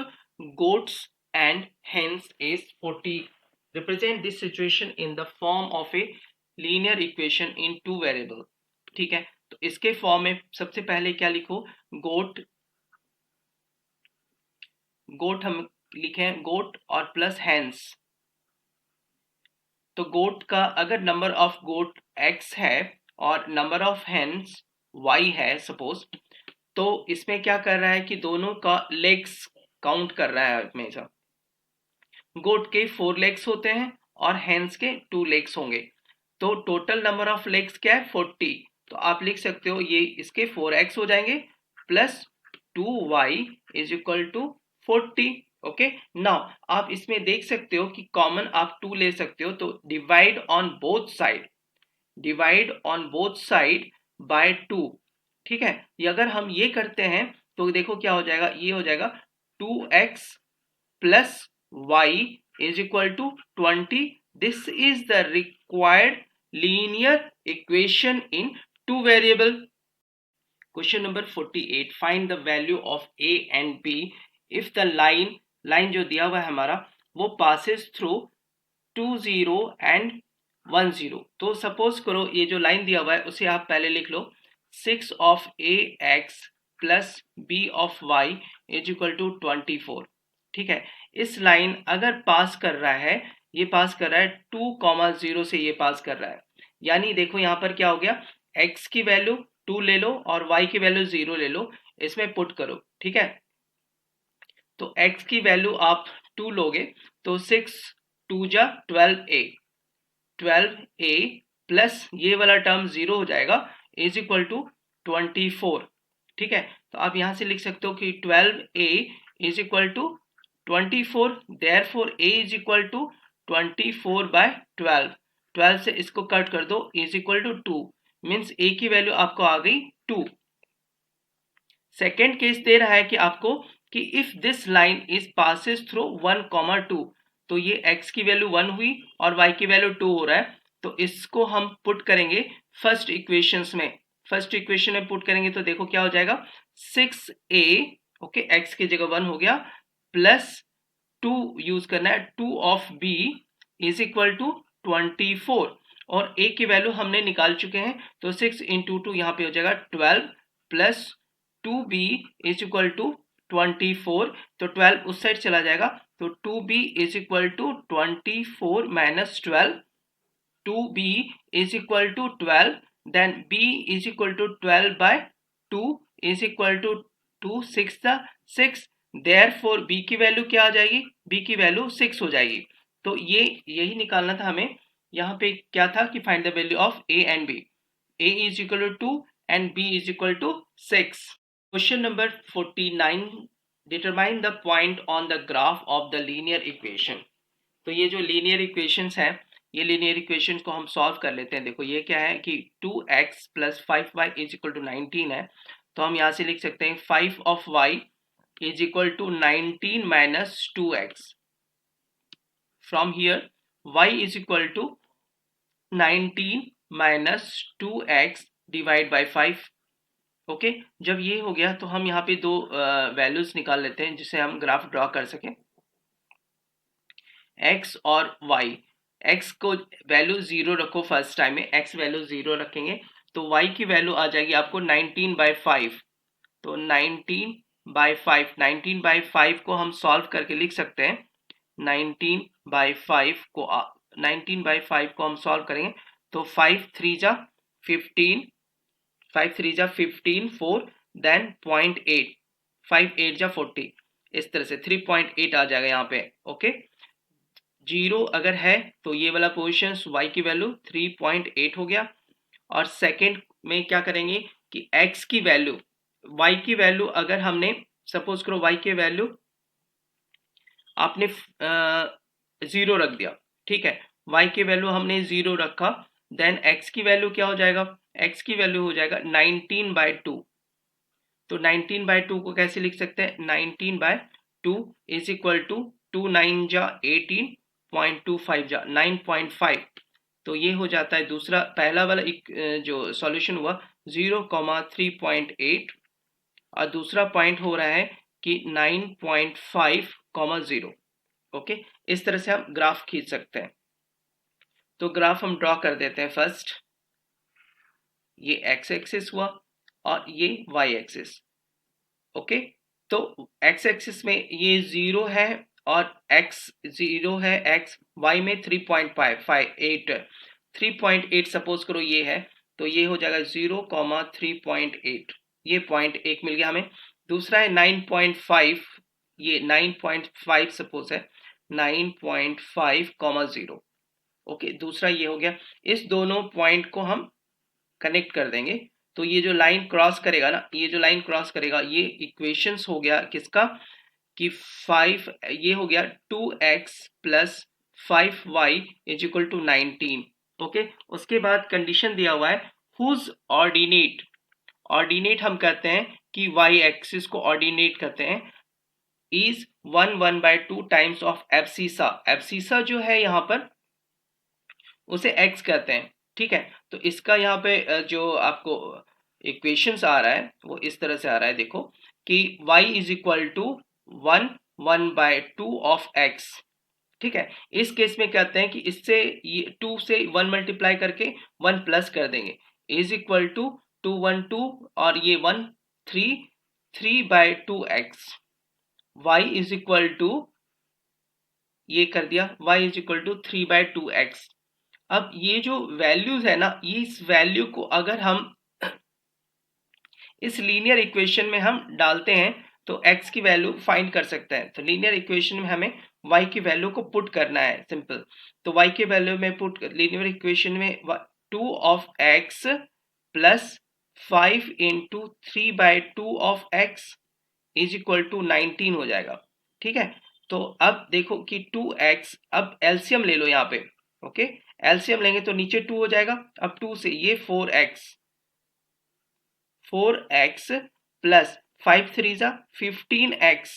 goats and hens is 40, represent this situation in the form of a linear equation in two variable, ठीक है। तो इसके form में सबसे पहले क्या लिखो, गोट हम लिखें गोट और प्लस हेन्स। तो गोट का अगर नंबर ऑफ गोट x है और नंबर ऑफ हेन्स y है सपोज, तो इसमें क्या कर रहा है कि दोनों का लेग्स काउंट कर रहा है हमेशा। गोट के 4 लेग्स होते हैं और हेंस के 2 लेग्स होंगे, तो टोटल नंबर ऑफ लेग्स क्या है 40। तो आप लिख सकते हो ये इसके 4x हो जाएंगे plus 2y is equal to 40। Okay, now आप इसमें देख सकते हो कि कॉमन आप 2 ले सकते हो, तो divide on both side, divide on both side by 2। ठीक है, ये अगर हम ये करते हैं तो देखो क्या हो जाएगा, ये हो जाएगा 2x plus y is equal to 20. This is the required linear equation in two variable. Question number 48. Find the value of a and b if the line जो दिया हुआ है हमारा वो passes through 2 0 and 1 0। तो सपोज करो ये जो लाइन दिया हुआ है उसे आप पहले लिख लो 6 of ax plus b of y is equal to 24। ठीक है, इस लाइन अगर पास कर रहा है, ये पास कर रहा है 2,0 से, ये पास कर रहा है, यानी देखो यहाँ पर क्या हो गया, x की वैल्यू 2 ले लो और y की वैल्यू 0 ले लो, इसमें पुट करो। ठीक है, तो x की वैल्यू आप 2 लोगे तो 6 2 जा 12a, 12a प्लस ये वाला टर्म 0 हो जाएगा इज इक्वल टू 24। ठीक है, तो आप यहां से लिख सकते हो कि 12a is equal to 24, therefore a is equal to 24/12। 12 से इसको कट कर दो is equal to 2, means a की वैल्यू आपको आ गई 2। सेकेंड केस दे रहा है कि आपको कि if this line is passes through 1,2, तो ये x की वैल्यू 1 हुई और y की वैल्यू 2 हो रहा है, तो इसको हम पुट करेंगे फर्स्ट इक्वेशंस में। फर्स्ट इक्वेशन में पुट करेंगे तो देखो क्या हो जाएगा 6a, ओके, x की जगह 1 हो गया, प्लस 2 यूज करना है 2 of b is equal to 24, और a की वैल्यू हमने निकाल चुके हैं, तो 6 इंटू 2 यहाँ पे हो जाएगा 12 plus 2b is equal to 24, तो 12 उस साइड चला जाएगा, तो 2b is equal to 24 minus 12, 2b is equal to 12, then b is equal to 12/2 is equal to 2 6 therefore b की वैल्यू क्या आ जाएगी, b की वैल्यू 6 हो जाएगी। तो ये यही निकालना था हमें। यहाँ पे क्या था कि find the value of a and b, a is equal to 2 and b is equal to 6। Question number 49, determine the point on the graph of the linear equation. तो ये जो लीनियर इक्वेशंस हैं, ये लीनियर इक्वेशन को हम solve कर लेते हैं। देखो ये क्या है कि 2x plus 5y is equal to 19 है, तो हम यहाँ से लिख सकते हैं 5 of y is equal to 19 minus 2x। From here y is equal to 19 minus 2x divide by 5। Okay, जब ये हो गया तो हम यहाँ पे दो वैल्यूज निकाल लेते हैं जिसे हम ग्राफ ड्रॉ कर सकें, x और y। x को वैल्यू 0 रखो, फर्स्ट टाइम में x वैल्यू 0 रखेंगे, तो y की वैल्यू आ जाएगी आपको 19/5। तो 19/5, 19/5 को हम सॉल्व करके लिख सकते हैं, 19/5 को 19/5 को हम सॉल्व करेंगे तो 5 3 जा 15, 5 3 जा 15, 4 देन 0.8, 5 8 जा 40, इस तरह से 3.8 आ जाएगा यहाँ पे। ओके, 0 अगर है तो ये वाला पोजीशन y की वैल्यू 3.8 हो गया, और सेकंड में क्या करेंगे कि x की वैल्यू, y की वैल्यू अगर हमने सपोज करो y की वैल्यू आपने 0 रख दिया, ठीक है, y की वैल्यू हमने 0 रखा, देन x की वैल्यू क्या हो जाएगा, x की वैल्यू हो जाएगा 19/2। तो 19/2 को कैसे लिख सकते हैं, 19/2 इज इक्वल टू 2 9 जा 18.25 जा 9.5। तो ये हो जाता है दूसरा, पहला वाला जो सॉल्यूशन हुआ 0,3.8, और दूसरा पॉइंट हो रहा है कि 9.5, 0। ओके, इस तरह से हम ग्राफ खींच सकते हैं। तो ग्राफ हम ड्रॉ कर देते हैं। फर्स्ट ये एक्स एक्सिस हुआ और ये वाई एक्सिस। ओके, तो एक्स एक्सिस में ये 0 है और x 0 है, x y में 3.58, 3.8 सपोज करो ये है, तो ये हो जाएगा 0, 3.8। ये पॉइंट एक मिल गया हमें। दूसरा है 9.5, ये 9.5 सपोज है 9.5, 0। ओके, दूसरा ये हो गया। इस दोनों पॉइंट को हम कनेक्ट कर देंगे, तो ये जो लाइन क्रॉस करेगा ना, ये जो लाइन क्रॉस करेगा, ये इक्वेशंस हो गया किसका कि 5, ये हो गया 2x plus 5y is equal to 19। Okay, उसके बाद कंडीशन दिया हुआ है हुज ऑर्डिनेट, ऑर्डिनेट हम कहते हैं कि y एक्सिस को ऑर्डिनेट करते हैं, is 1/2 times of abscissa. Abscissa जो है यहाँ पर उसे x कहते हैं, ठीक है। तो इसका यहाँ पे जो आपको इक्वेशंस आ रहा है वो इस तरह से आ रहा है, देखो कि y is equal to 1/2 of x, ठीक है। इस केस में कहते हैं कि इससे ये 2 से 1 मल्टीप्लाई करके 1 प्लस कर देंगे, इज इक्वल टू 2 1 2 और ये 1 3, 3/2x, y is equal to, ये कर दिया y is equal to 3/2x। अब ये जो वैल्यूज है ना, इस वैल्यू को अगर हम इस लीनियर इक्वेशन में हम डालते हैं तो x की वैल्यू फाइंड कर सकते हैं। तो लीनियर इक्वेशन में हमें y की वैल्यू को पुट करना है, सिंपल। तो y की वैल्यू में पुट, लीनियर इक्वेशन में 2 of x plus 5 into 3/2 of x is equal to 19 हो जाएगा, ठीक है। तो अब देखो कि 2x, अब एलसीएम ले लो यहाँ पे, ओके। एलसीएम लेंगे तो नीचे 2 हो जाएगा, अब 2 से ये 4x प्लस 5 3 जा 15x,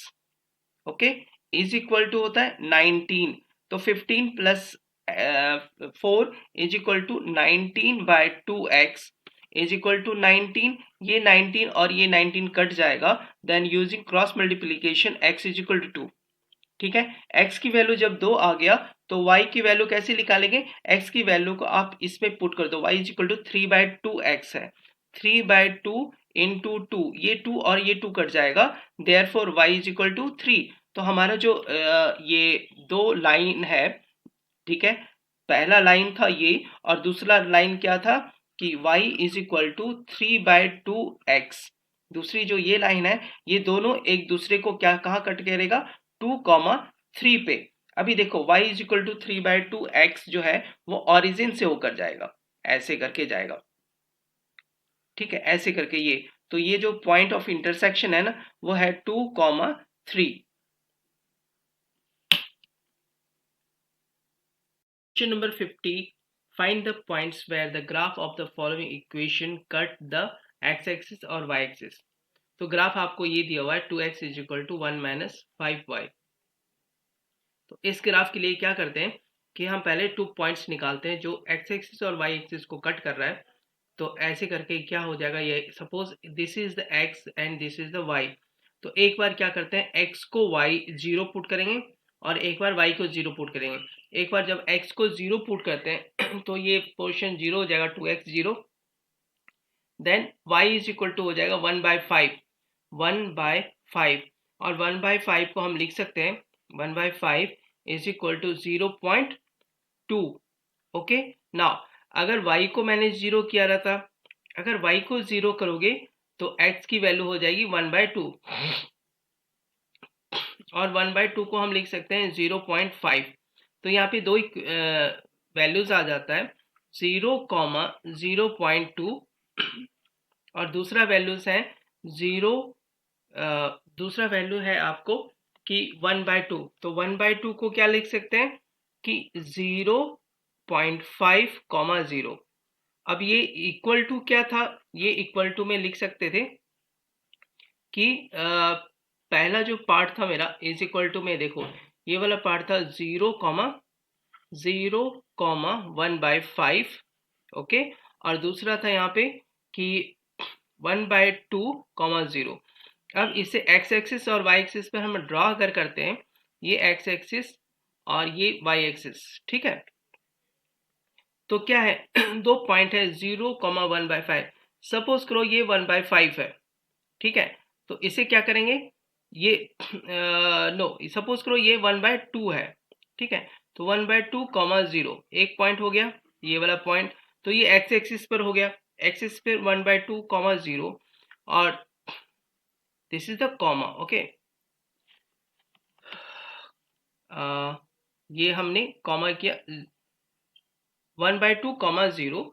okay, is equal to होता है 19। तो 15 plus 4 is equal to 19/2x is equal to 19। ये 19 और ये 19 कट जाएगा, then using cross multiplication x is equal to 2, ठीक है। x की वैल्यू जब 2 आ गया तो y की वैल्यू कैसे निकालेंगे, x की वैल्यू को आप इसमें पुट कर दो, y is equal to 3/2x है, 3/2 इंटू 2, ये 2 और ये 2 कट जाएगा, therefore y is equal to 3। तो हमारा जो ये दो लाइन है, ठीक है, पहला लाइन था ये और दूसरा लाइन क्या था कि y is equal to 3/2x। दूसरी जो ये लाइन है, ये दोनों एक दूसरे को क्या कहाँ कट करेगा, 2,3 पे। अभी देखो y is equal to 3/2x जो है वो ऑरिजिन से होकर जाएगा, ऐसे करके जाएगा, ठीक है, ऐसे करके ये। तो ये जो पॉइंट ऑफ इंटरसेक्शन है ना, वो है 2,3। Question number 50. Find the points where the graph of the following equation cut the x-axis और y-axis. तो ग्राफ आपको ये दिया हुआ है 2x is equal to 1 minus 5y। तो इस ग्राफ के लिए क्या करते हैं कि हम पहले 2 पॉइंट्स निकालते हैं जो x एक्सिस और y एक्सिस को कट कर रहा है। तो ऐसे करके क्या हो जाएगा, ये suppose this is the x and this is the y। तो एक बार क्या करते हैं, x को y 0 पुट करेंगे और एक बार y को 0 पुट करेंगे। एक बार जब x को 0 पुट करते हैं तो ये पोर्शन 0 हो जाएगा, 2x 0, then y is equal to हो जाएगा 1/5, 1/5, और 1/5 को हम लिख सकते हैं 1/5 is equal to 0.2। Okay, now अगर y को मैंने 0 किया रहता, अगर y को 0 करोगे तो x की वैल्यू हो जाएगी 1/2 और 1/2 को हम लिख सकते हैं 0.5। तो यहाँ पे दो वैल्यूज आ जाता है 0,0.2 और दूसरा वैल्यूज है 0, दूसरा वैल्यू है आपको कि 1/2। तो 1/2 को क्या लिख सकते हैं कि 0.5, 0। अब ये इक्वल टू क्या था, ये इक्वल टू में लिख सकते थे कि पहला जो पार्ट था मेरा इज इक्वल टू में, देखो ये वाला पार्ट था 0,1/5, ओके, और दूसरा था यहाँ पे कि 1/2, 0। अब इसे x एक्सिस और y एक्सिस पे हम ड्रॉ अगर करते हैं, ये x एक्सिस और ये y एक्सिस, ठीक है। तो क्या है दो पॉइंट है 0,1/5। सपोज करो ये 1/5 है, ठीक है। तो इसे क्या करेंगे, ये नो सपोज करो ये 1/2 है, ठीक है। तो 1/2, 0 एक पॉइंट हो गया, ये वाला पॉइंट। तो ये x एक्सिस पर हो गया, एक्सिस पे 1/2, 0। और this is the comma, okay. ये हमने कॉमा किया 1/2 कॉमा 0,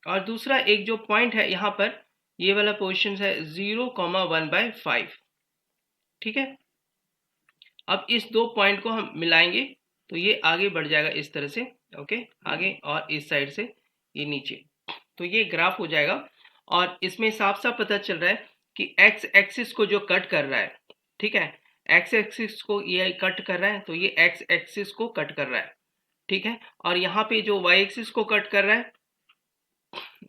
और दूसरा एक जो पॉइंट है यहाँ पर, ये वाला पोजिशन है 0,1/5, ठीक है। अब इस दो पॉइंट को हम मिलाएंगे तो ये आगे बढ़ जाएगा इस तरह से, ओके, आगे, और इस साइड से ये नीचे, तो ये ग्राफ हो जाएगा। और इसमें साफ साफ पता चल रहा है कि एक्स एक्सिस को जो कट कर रहा है, ठीक है, एक्स एक्सिस को ये कट कर रहा है, तो ये एक्स एक्सिस को कट कर रहा है, ठीक है। और यहाँ पे जो वाई एक्सिस को कट कर रहा है,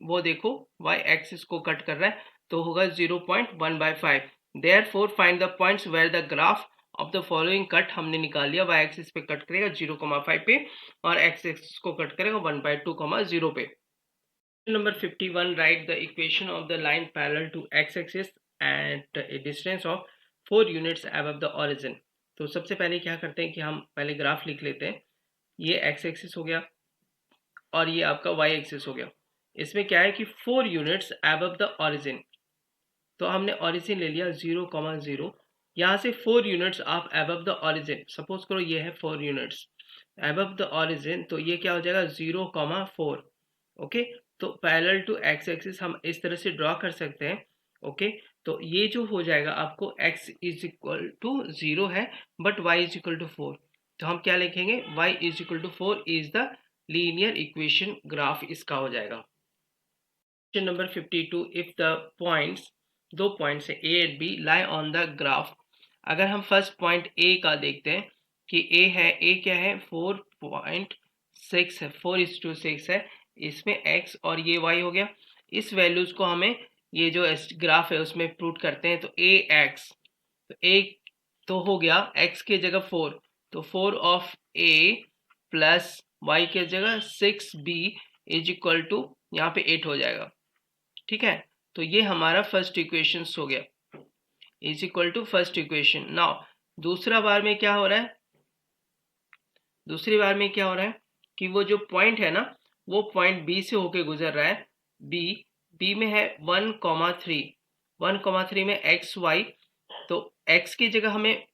वो देखो वाई एक्सिस को कट कर रहा है, तो होगा 0.1/5। Therefore find the points where the graph of the following cut, हमने निकाल लिया, वाई एक्सिस पे कट करेगा 0,5 पे, और एक्स एक्सिस को कट करेगा 1/2,0 पे। Number 51, write the equation of the line parallel to x-axis at a distance of 4 units above the origin। तो सबसे पहले क्या करते हैं कि हम पहले ग्राफ लिख लेते हैं। ये x एक्सिस हो गया और ये आपका y एक्सिस हो गया। इसमें क्या है कि 4 यूनिट्स above the origin, तो हमने origin ले लिया 0,0, यहाँ से 4 यूनिट्स आप above the origin, सपोज करो ये है 4 यूनिट्स above the origin, तो ये क्या हो जाएगा 0,4, ओके। तो पैरेलल टू एक्स एक्सिस हम इस तरह से ड्रॉ कर सकते हैं, ओके। तो ये जो हो जाएगा आपको x इज इक्वल टू 0 है, but y is equal to 4, तो हम क्या लिखेंगे, y is equal to 4 is the linear equation, graph इसका हो जाएगा। Question number 52, if the points, दो पॉइंट्स है a and b lie on the graph. अगर हम फर्स्ट पॉइंट a का देखते हैं कि a है, a क्या है 4.6 है, 4:6 है, इसमें x और ये y हो गया। इस वैल्यूज को हमें ये जो ग्राफ है उसमें पुट करते हैं, तो ax, तो a तो हो गया x की जगह 4, तो 4 ऑफ a प्लस y की जगह 6b इज इक्वल टू, यहाँ पे 8 हो जाएगा, ठीक है। तो ये हमारा फर्स्ट इक्वेशन हो गया, is equal to first equation. Now दूसरा बार में क्या हो रहा है, दूसरी बार में क्या हो रहा है कि वो जो पॉइंट है ना, वो पॉइंट बी से होके गुजर रहा है, बी में है 1,3, 1,3 में एक्स वाई, तो एक्स की जगह हमें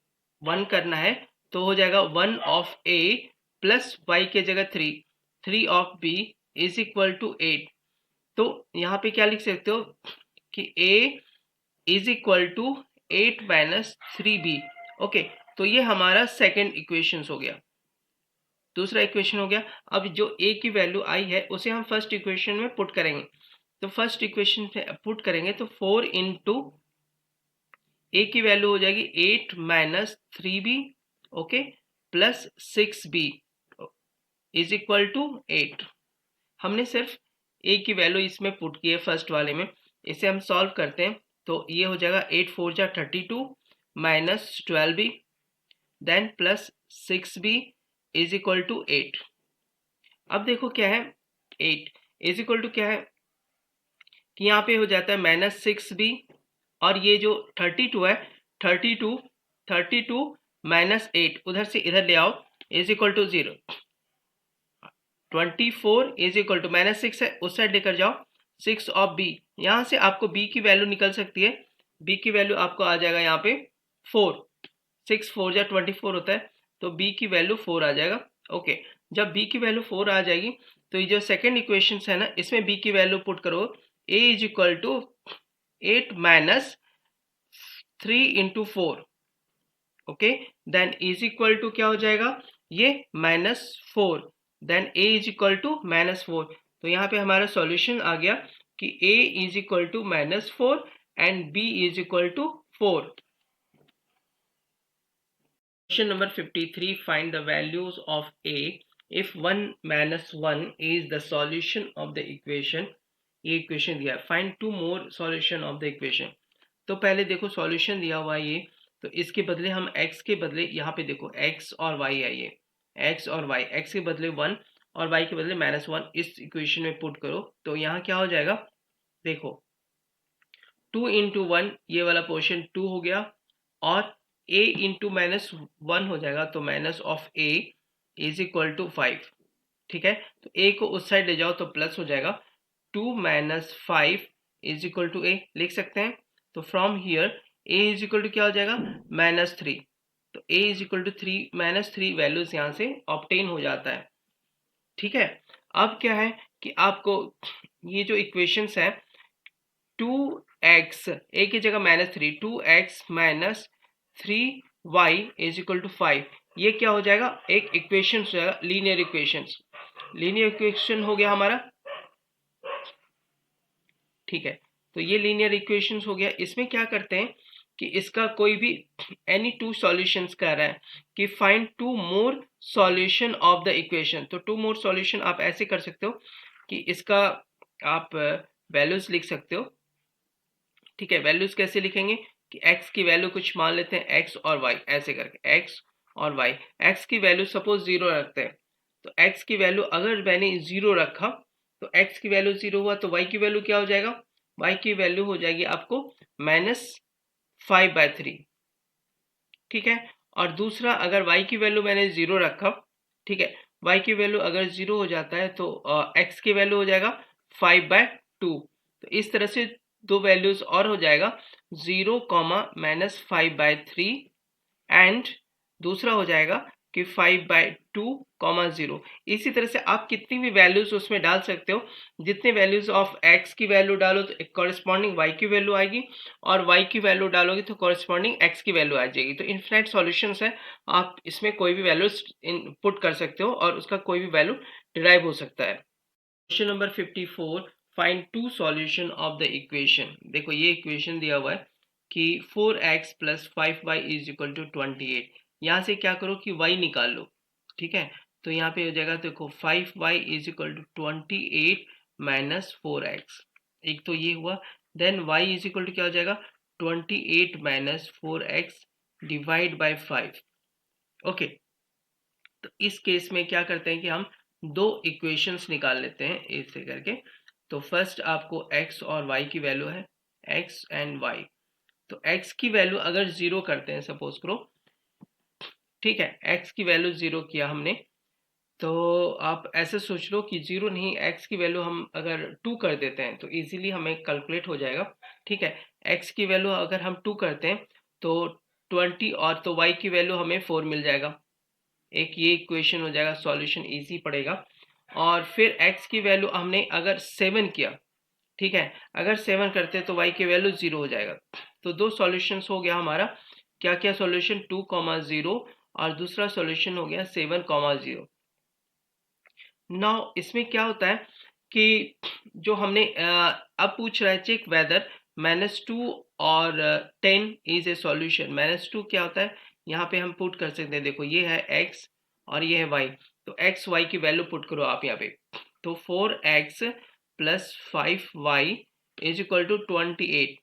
1 करना है, तो हो जाएगा 1 ऑफ ए प्लस वाई की जगह 3, 3 of b is equal to 8। तो यहाँ पे क्या लिख सकते हो कि a is equal to 8 minus 3b, okay. तो ये हमारा सेकेंड इक्वेशन हो गया, दूसरा इक्वेशन हो गया। अब जो a की वैल्यू आई है उसे हम फर्स्ट इक्वेशन में पुट करेंगे, तो फर्स्ट इक्वेशन में पुट करेंगे तो 4 इंटू a की वैल्यू हो जाएगी 8 minus 3b, okay, plus 6b is equal to 8। हमने सिर्फ a की वैल्यू इसमें पुट की है फर्स्ट वाले में, इसे हम सॉल्व करते हैं, तो ये हो जाएगा 8 4 जा 32 minus 12b then plus 6b is equal to 8। अब देखो क्या है, 8 इज इक्वल टू क्या है कि यहाँ पे हो जाता है माइनस 6b, और ये जो 32 है, 32 32 माइनस 8 उधर से इधर ले आओ is equal to 0, 24 is equal to minus 6 है, उस साइड लेकर जाओ 6 ऑफ b, यहाँ से आपको b की वैल्यू निकल सकती है, b की वैल्यू आपको आ जाएगा यहाँ पे 4, 6 4 जा 24 होता है, तो b की वैल्यू 4 आ जाएगा, ओके। जब b की वैल्यू 4 आ जाएगी तो ये जो सेकेंड इक्वेशन है ना, इसमें b की वैल्यू पुट करो, a is equal to 8 minus 3 into 4, okay, then is equal to क्या हो जाएगा, ये -4, देन a इज इक्वल टू -4। तो यहाँ पे हमारा सॉल्यूशन आ गया कि a is equal to -4 and b is equal to 4। Question number 53, find the values of a if 1 minus 1 is the solution of the equation। ये इक्वेशन दिया है, find two more solution of the equation। तो पहले देखो solution दिया हुआ है ये, तो इसके बदले हम x के बदले यहाँ पे देखो x और y है, ये x और y, x के बदले 1 और y के बदले -1 इस इक्वेशन में पुट करो, तो यहाँ क्या हो जाएगा, देखो 2 इंटू 1 ये वाला पोर्शन 2 हो गया, और a इंटू -1 हो जाएगा, तो minus of a is equal to 5, ठीक है। तो a को उस साइड ले जाओ तो प्लस हो जाएगा, 2 minus 5 is equal to a लिख सकते हैं। तो from here a is equal to क्या हो जाएगा -3। तो a is equal to -3 values यहाँ से ऑब्टेन हो जाता है। ठीक है, अब क्या है कि आपको ये जो इक्वेशंस है 2x a की जगह -3 2x -3y is equal to 5, ये क्या हो जाएगा एक इक्वेशन हो जाएगा लीनियर इक्वेशंस। लीनियर इक्वेशन हो गया हमारा। ठीक है, तो ये लीनियर इक्वेशंस हो गया। इसमें क्या करते हैं कि इसका कोई भी एनी टू सॉल्यूशंस कह रहा है कि find two more solution of the equation. तो टू मोर सॉल्यूशन आप ऐसे कर सकते हो कि इसका आप वैल्यूज लिख सकते हो। ठीक है, वैल्यूज कैसे लिखेंगे कि x की वैल्यू कुछ मान लेते हैं x और y, ऐसे करके x और y। x की वैल्यू सपोज 0 रखते हैं, तो x की वैल्यू अगर मैंने 0 रखा तो x की वैल्यू 0 हुआ, तो y की वैल्यू क्या हो जाएगा, y की वैल्यू हो जाएगी आपको -5/3। ठीक है, और दूसरा अगर y की वैल्यू मैंने 0 रखा, ठीक है, y की वैल्यू अगर 0 हो जाता है तो x की वैल्यू हो जाएगा 5/2। तो इस तरह से दो वैल्यूज और हो जाएगा 0, -5/3 एंड दूसरा हो जाएगा कि 5/2, 0। इसी तरह से आप कितनी भी वैल्यूज उसमें डाल सकते हो। जितने वैल्यूज ऑफ x की वैल्यू डालो तो कॉरेस्पॉन्डिंग y की वैल्यू आएगी, और y की वैल्यू डालोगे तो कॉरेस्पॉन्डिंग x की वैल्यू आ जाएगी। तो इनफिनिट सॉल्यूशंस है, आप इसमें कोई भी वैल्यूज इनपुट कर सकते हो और उसका कोई भी वैल्यू डिराइव हो सकता है। Question number 54, find two solution of the equation. देखो ये इक्वेशन दिया हुआ है कि 4x + 5y is equal to 28। यहाँ से क्या करो कि y निकाल लो। ठीक है, तो यहाँ पे हो जाएगा, देखो 5y is equal to 28 - 4x, एक तो ये हुआ। Then y is equal to क्या हो जाएगा 28 - 4x डिवाइड बाय 5। ओके, तो इस केस में क्या करते हैं कि हम दो इक्वेशंस निकाल लेते हैं ऐसे करके। तो फर्स्ट आपको x और y की वैल्यू है, x एंड y। तो x की वैल्यू अगर 0 करते हैं सपोज करो, ठीक है, x की वैल्यू 0 किया हमने, तो आप ऐसे सोच लो कि 0 नहीं, x की वैल्यू हम अगर 2 कर देते हैं तो इजीली हमें कैलकुलेट हो जाएगा। ठीक है, x की वैल्यू अगर हम 2 करते हैं तो 20, और तो y की वैल्यू हमें 4 मिल जाएगा। एक ये इक्वेशन हो जाएगा, सॉल्यूशन इजी पड़ेगा। और फिर x की वैल्यू हमने अगर 7 किया, ठीक है, अगर 7 करते हैं तो y की वैल्यू 0 हो जाएगा। तो दो सॉल्यूशंस हो गया हमारा, क्या क्या सॉल्यूशन 2, 0 और दूसरा सॉल्यूशन हो गया 7, 0। नाउ इसमें क्या होता है कि जो हमने अब पूछ रहा है चेक वेदर -2 और 10 इज ए सॉल्यूशन। -2 क्या होता है, यहाँ पे हम पुट कर सकते हैं, देखो ये है x और ये है y। तो x y की वैल्यू पुट करो आप यहाँ पे, तो 4x + 5y is equal to 28।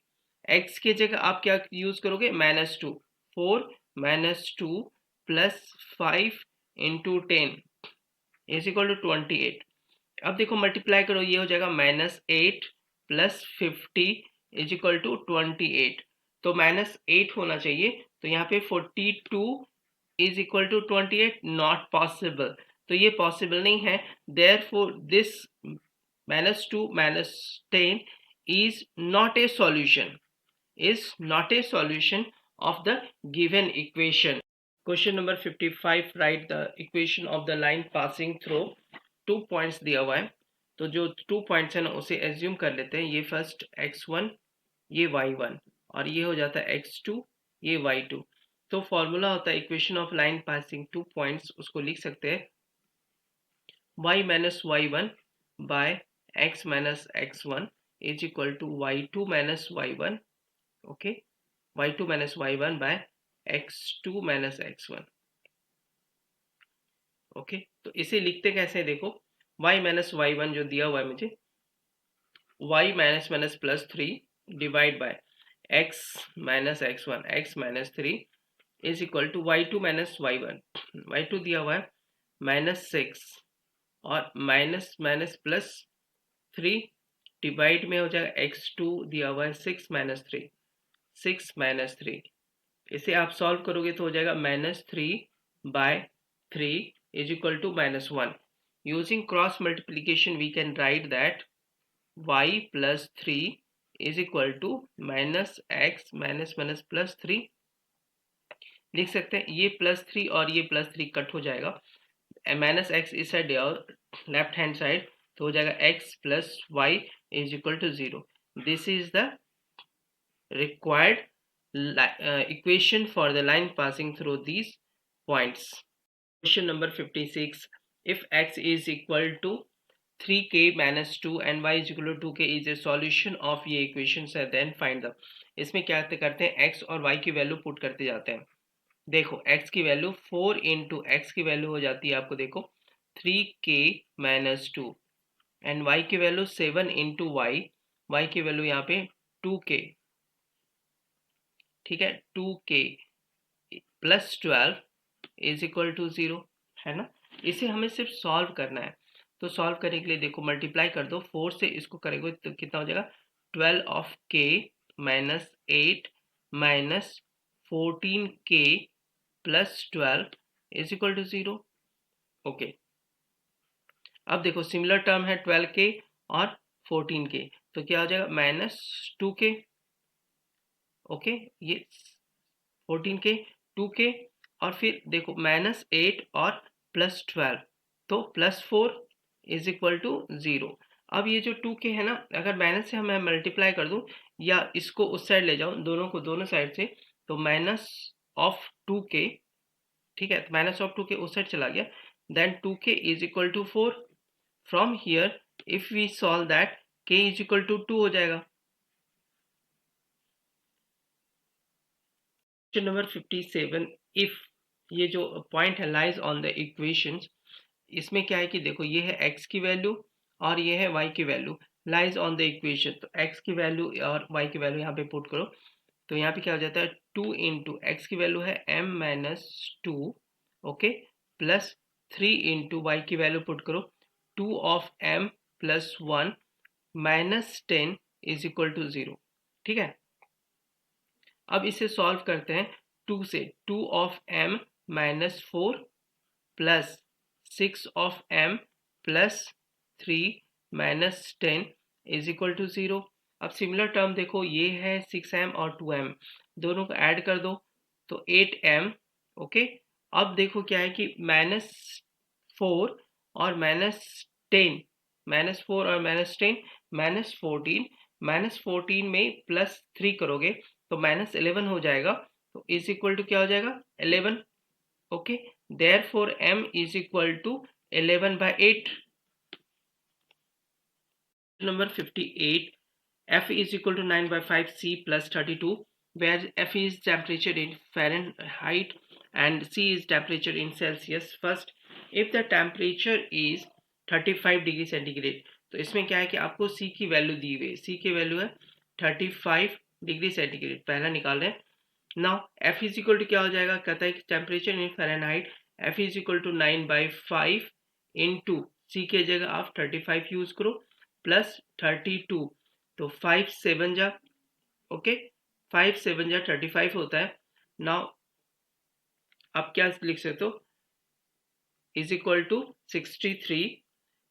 x की जगह आप क्या यूज करोगे, -2। 4 -2 + 5 × 10 इज इक्वल टू 28। अब देखो मल्टीप्लाई करो, ये हो जाएगा -8 + 50 इज इक्वल टू 28। तो -8 होना चाहिए, तो यहाँ पे 42 is equal to 28, not possible. तो ये पॉसिबल नहीं है, therefore this -2 - 10 is not a solution, is not a solution of the given equation. Question number 55, write the equation of the line passing through two points दिया हुआ है। तो जो 2 points है ना उसे एज्यूम कर लेते हैं, ये फर्स्ट x1, ये y1, और ये हो जाता है x2, ये y2। तो फॉर्मूला होता है equation of line passing two points, उसको लिख सकते हैं y - y1 by x - x1 is equal to y2 - y1, okay, y2 - y1 by x2 - x1। Okay, तो इसे लिखते कैसे देखो, y - y1 जो दिया हुआ है मुझे, y -+3 divide by x - x1, x -3 is equal to y2 - y1। y2 दिया हुआ है -6 और +3 डिवाइड में हो जाएगा x2 दिया हुआ है 6 - 3, 6 - 3। इसे आप सॉल्व करोगे तो हो जाएगा -3/3 is equal to -1। Using cross multiplication we can write that y + 3 is equal to minus x minus minus plus 3 लिख सकते हैं। ये प्लस 3 और ये प्लस 3 कट हो जाएगा, माइनस एक्स इस साइड और लेफ्ट हैंड साइड, तो हो जाएगा x plus y is equal to 0। This is the required equation for the line passing through these points. Question number 56. If x is equal to 3k minus 2 and y is equal to 2k is a solution of ये equations है, then find the। इसमें क्या करते हैं, x और y की value put करते जाते हैं। देखो x की वैल्यू 4 इंटू एक्स की वैल्यू हो जाती है आपको, देखो 3k माइनस 2 एंड y की वैल्यू 7 इंटू y की वैल्यू यहाँ पे 2k, ठीक है, 2k plus 12 is equal to 0, है ना। इसे हमें सिर्फ सॉल्व करना है, तो सॉल्व करने के लिए देखो मल्टीप्लाई कर दो, 4 से इसको करेंगे तो कितना हो जाएगा, 12 of k minus 8 minus 14k plus 12 is equal to 0। Okay, अब देखो सिमिलर टर्म है 12k और 14k, तो क्या हो जाएगा माइनस 2k। ओके, ये 14k 2k और फिर देखो माइनस 8 और प्लस 12, तो प्लस 4 इज इक्वल टू 0। अब ये जो 2k है ना, अगर माइनस से मैं मल्टीप्लाई कर दूं या इसको उस साइड ले जाऊं, दोनों को दोनों साइड से, तो माइनस ऑफ 2k, ठीक है, माइनस ऑफ 2k उस साइड चला गया, then 2k is equal to 4। From here if we solve that k is equal to 2 हो जाएगा। Question number 57। इफ ये जो पॉइंट है लाइज ऑन द इक्वेशंस, इसमें क्या है कि देखो ये है x की वैल्यू और ये है y की value, lies on the equation, तो x की वैल्यू और y की वैल्यू यहाँ पे पुट करो, तो यहाँ पे क्या हो जाता है 2 इंटू एक्स की वैल्यू है m minus 2, okay, plus 3 into y की वैल्यू पुट करो 2 of m plus 1 minus 10 is equal to 0, ठीक है। अब इसे सॉल्व करते हैं 2 से, 2 of m minus 4 plus 6 of m plus 3 minus 10 is equal to 0। अब सिमिलर टर्म देखो, ये है 6m और 2m, दोनों को ऐड कर दो तो 8m। ओके, अब देखो क्या है कि माइनस 4 और माइनस 10, माइनस 4 और माइनस 10 माइनस 14, माइनस 14 में प्लस 3 करोगे तो माइनस 11 हो जाएगा, तो इज इक्वल टू क्या हो जाएगा 11। Okay, therefore m is equal to 11 by 8। Number 58, f is equal to 9 by 5 c plus 32, where f is temperature in Fahrenheit and c is temperature in Celsius। First, if the temperature is 35 degree centigrade, तो इसमें क्या है कि आपको c की value दी हुई है, c की वैल्यू है 35 डिग्री सेंटीग्रेड, पहला निकाल रहे हैं। Now f is equal to क्या हो जाएगा, कहता है कि temperature in Fahrenheit, f is equal to 9 by 5 into c के जगह आप 35 यूज करो प्लस 32, तो 5 7 जा, ओके, 5 7 जा 35 होता है। नाउ आप क्या लिख सकते हो, इज इक्वल टू 63,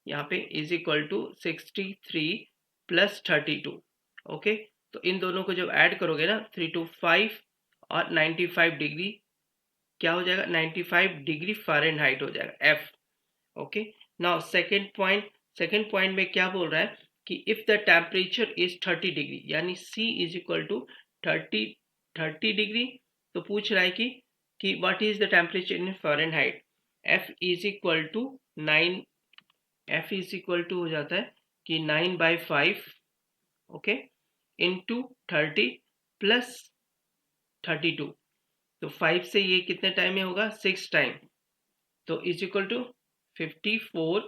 यहाँ पे is equal to 63 plus 32। Okay, तो इन दोनों को जब ऐड करोगे ना 3 to 5 और 95 डिग्री क्या हो जाएगा, 95 डिग्री फ़ारेनहाइट हो जाएगा F। Okay, now second point में क्या बोल रहा है कि if the temperature is 30 degree, यानी C is equal to 30 degree, तो पूछ रहा है कि what is the temperature in Fahrenheit. F is equal to 9, F is equal to हो जाता है कि 9 बाई 5, ओके, इंटू 30 प्लस 32, तो 5 से ये कितने टाइम में होगा, 6 टाइम, तो is equal to 54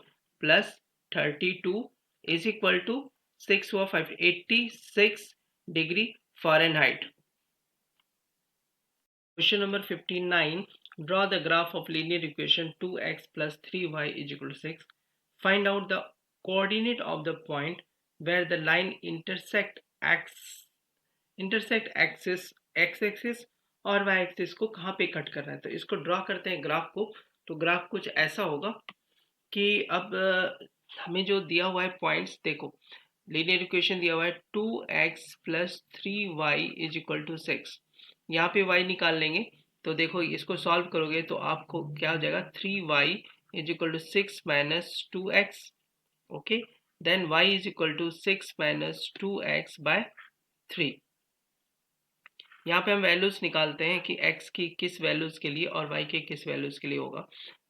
plus 32 is equal to 6 हुआ 5, 86 degree Fahrenheit. Question number 59, draw the graph of linear equation 2x plus 3y is equal to 6। Find out the coordinate of the point where the line intersect axis x axis और y axis को कहाँ पे cut कर रहा है, तो इसको draw करते हैं ग्राफ को। तो ग्राफ कुछ ऐसा होगा कि अब हमें जो दिया हुआ है पॉइंट्स, देखो लीनियर इक्वेशन दिया हुआ है 2x plus 3y is equal to 6। यहाँ पे y निकाल लेंगे, तो देखो इसको सॉल्व करोगे तो आपको क्या हो जाएगा, 3y is equal to 6 minus 2x। Okay, then y is equal to 6 minus 2x by 3। यहाँ पे हम वैल्यूज निकालते हैं कि x की किस वैल्यूज के लिए और y के किस वैल्यूज के लिए होगा।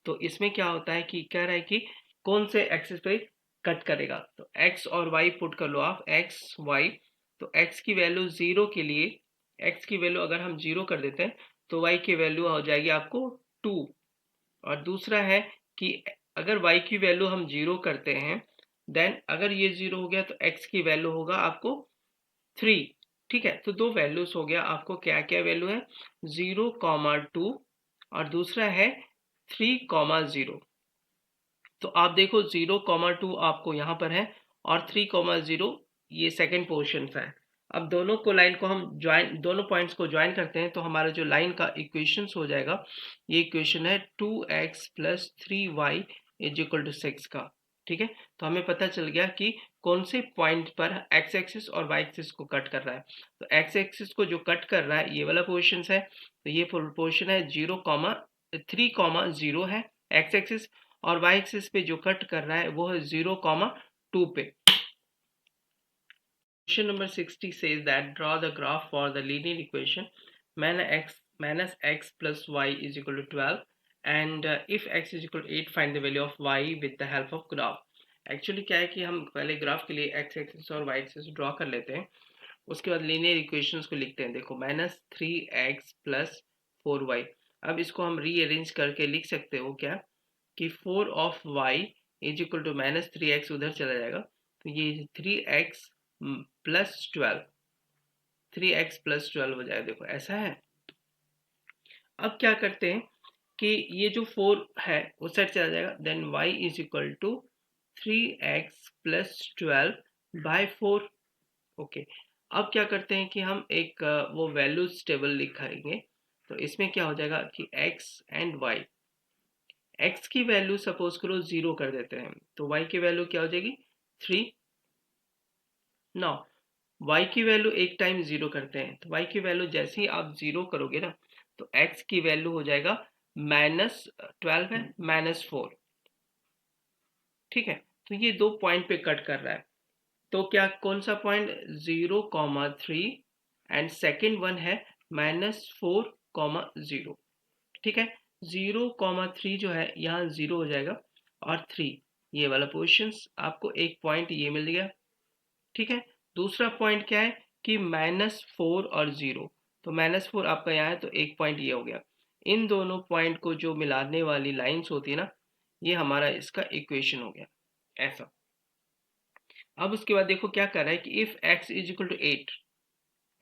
तो इसमें क्या होता है कि कह रहा है कि कौन से एक्सिस पे कट करेगा, तो x और y पुट कर लो आप, x y। तो x की वैल्यू 0 के लिए, x की वैल्यू अगर हम 0 कर देते हैं तो y की वैल्यू हो जाएगी आपको 2। और दूसरा है कि अगर y की वैल्यू हम 0 करते हैं, देन अगर ये 0 हो गया तो x की वैल्यू होगा आपको 3। ठीक है, तो दो वैल्यूज हो गया, आपको क्या क्या वैल्यू है, 0,2 और दूसरा है 3,0। तो आप देखो 0,2 आपको यहाँ पर है और 3,0 ये सेकेंड पोर्शन है। अब दोनों को लाइन को हम ज्वाइन, दोनों पॉइंट्स को ज्वाइन करते हैं तो हमारा जो लाइन का इक्वेशन हो जाएगा, ये इक्वेशन है 2x plus 3y is equal to 6 का। ठीक है, तो हमें पता चल गया कि कौन से पॉइंट पर x एक्सिस और y एक्सिस को कट कर रहा है। तो x एक्सिस को जो कट कर रहा है ये वाला पोर्शन है, तो ये पोर्शन है 3,0 है x एक्सिस, और y एक्सिस पे जो कट कर रहा है वो है 0,2 पे। Question number 60 says that draw the graph for the linear equation minus x plus y is equal to 12 and if x is equal to 8 find the value of y with the help of graph। Actually क्या है कि हम पहले graph के लिए x axis और y axis draw कर लेते हैं, उसके बाद लीनियर इक्वेशंस को लिखते हैं। देखो -3x प्लस 4y, अब इसको हम रीअरेंज करके लिख सकते हो क्या कि 4 of y is equal to -3x, उधर चला जाएगा तो ये 3x प्लस 12, 3x प्लस 12 हो जाएगा। देखो ऐसा है। अब क्या करते हैं कि ये जो 4 है वो साइड चला जाएगा, then y is equal to 3x plus 12 by 4। Okay, अब क्या करते हैं कि हम एक वो वैल्यूज टेबल लिखाएंगे। तो इसमें क्या हो जाएगा कि x एंड y, x की वैल्यू सपोज करो 0 कर देते हैं तो y की वैल्यू क्या हो जाएगी 3। नाउ y की वैल्यू एक टाइम 0 करते हैं तो y की वैल्यू जैसे ही आप 0 करोगे ना तो x की वैल्यू हो जाएगा -12 है -4। ठीक है, तो ये दो पॉइंट पे कट कर रहा है, तो क्या कौन सा पॉइंट 0,3 एंड सेकेंड वन है -4,0। ठीक है, 0,3 जो है यहाँ 0 हो जाएगा और 3 ये वाला पोजिशन आपको एक पॉइंट ये मिल गया। ठीक है, दूसरा पॉइंट क्या है कि -4 और 0, तो -4 आपका यहाँ है तो एक पॉइंट ये हो गया। इन दोनों पॉइंट को जो मिलाने वाली लाइंस होती है ना, ये हमारा इसका इक्वेशन हो गया ऐसा। अब उसके बाद देखो क्या कर रहा है कि if x is equal to 8,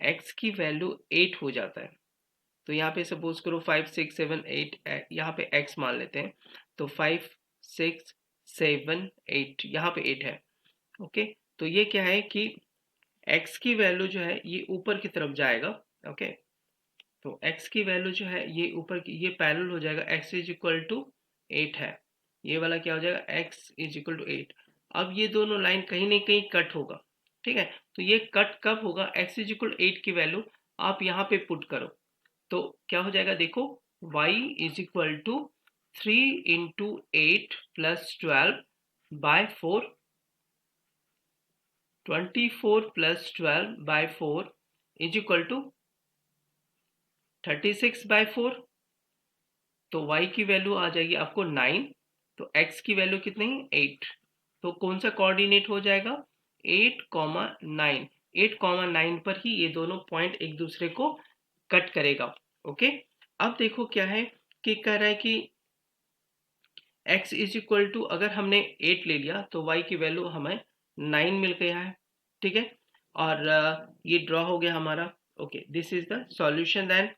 x की वैल्यू 8 हो जाता है तो यहाँ पे सपोज करो 5 6 7 8, यहाँ पे x मान लेते हैं तो 5 6 7 8, यहाँ पे 8 है। ओके, तो ये क्या है कि x की वैल्यू जो है ये ऊपर की तरफ जाएगा। ओके, तो x की वैल्यू जो है ये ऊपर की, ये पैरेलल हो जाएगा, x इज इक्वल टू 8 है, ये वाला क्या हो जाएगा x इज इक्वल टू 8। अब ये दोनों लाइन कहीं ना कहीं कट होगा। ठीक है, तो ये कट कब होगा, x इज इक्वल टू 8 की वैल्यू आप यहाँ पे पुट करो तो क्या हो जाएगा, देखो y is equal to 3 into 8 plus 12 by 4, 24 plus 12 by 4 is equal to 36 by 4। तो y की वैल्यू आ जाएगी आपको 9, तो x की वैल्यू कितनी है 8, तो कौन सा कोऑर्डिनेट हो जाएगा 8,9, 8,9 पर ही ये दोनों पॉइंट एक दूसरे को कट करेगा। ओके, अब देखो क्या है कि कह रहा है कि x इज इक्वल टू, अगर हमने 8 ले लिया तो y की वैल्यू हमें 9 मिल गया है। ठीक है, और ये ड्रॉ हो गया हमारा। Okay, this is the solution then.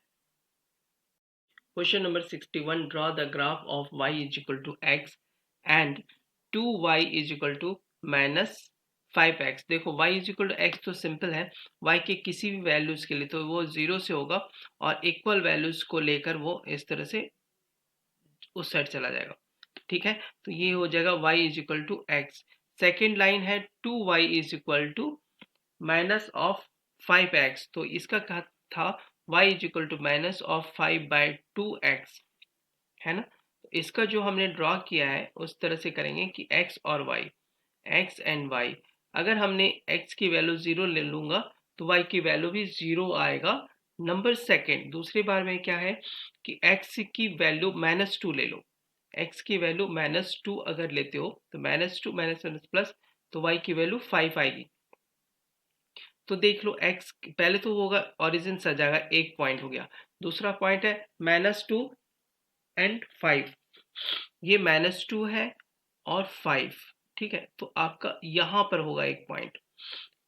Question number 61, draw the graph of y is equal to x and 2y is equal to minus 5x। देखो y is equal to x तो सिंपल है, y के किसी भी values के लिए तो वो 0 से होगा और इक्वल वैल्यूज को लेकर वो इस तरह से उस साइड चला जाएगा। ठीक है, तो ये हो जाएगा y is equal to x. Second line है 2y is equal to minus of 5x, तो इसका क्या था, y is equal to minus of 5/2x, है ना। तो इसका जो हमने ड्रॉ किया है उस तरह से करेंगे कि x और y, x एंड y, अगर हमने x की वैल्यू 0 ले लूंगा तो y की वैल्यू भी 0 आएगा। नंबर सेकेंड, दूसरी बार में क्या है कि x की वैल्यू -2 ले लो, x की वैल्यू -2 अगर लेते हो तो -2 माइनस प्लस, तो y की वैल्यू 5 आएगी। तो देख लो x पहले तो होगा ओरिजिन आ जाएगा, एक पॉइंट हो गया। दूसरा पॉइंट है -2 एंड 5, ये -2 है और 5, ठीक है। तो आपका यहाँ पर होगा एक पॉइंट,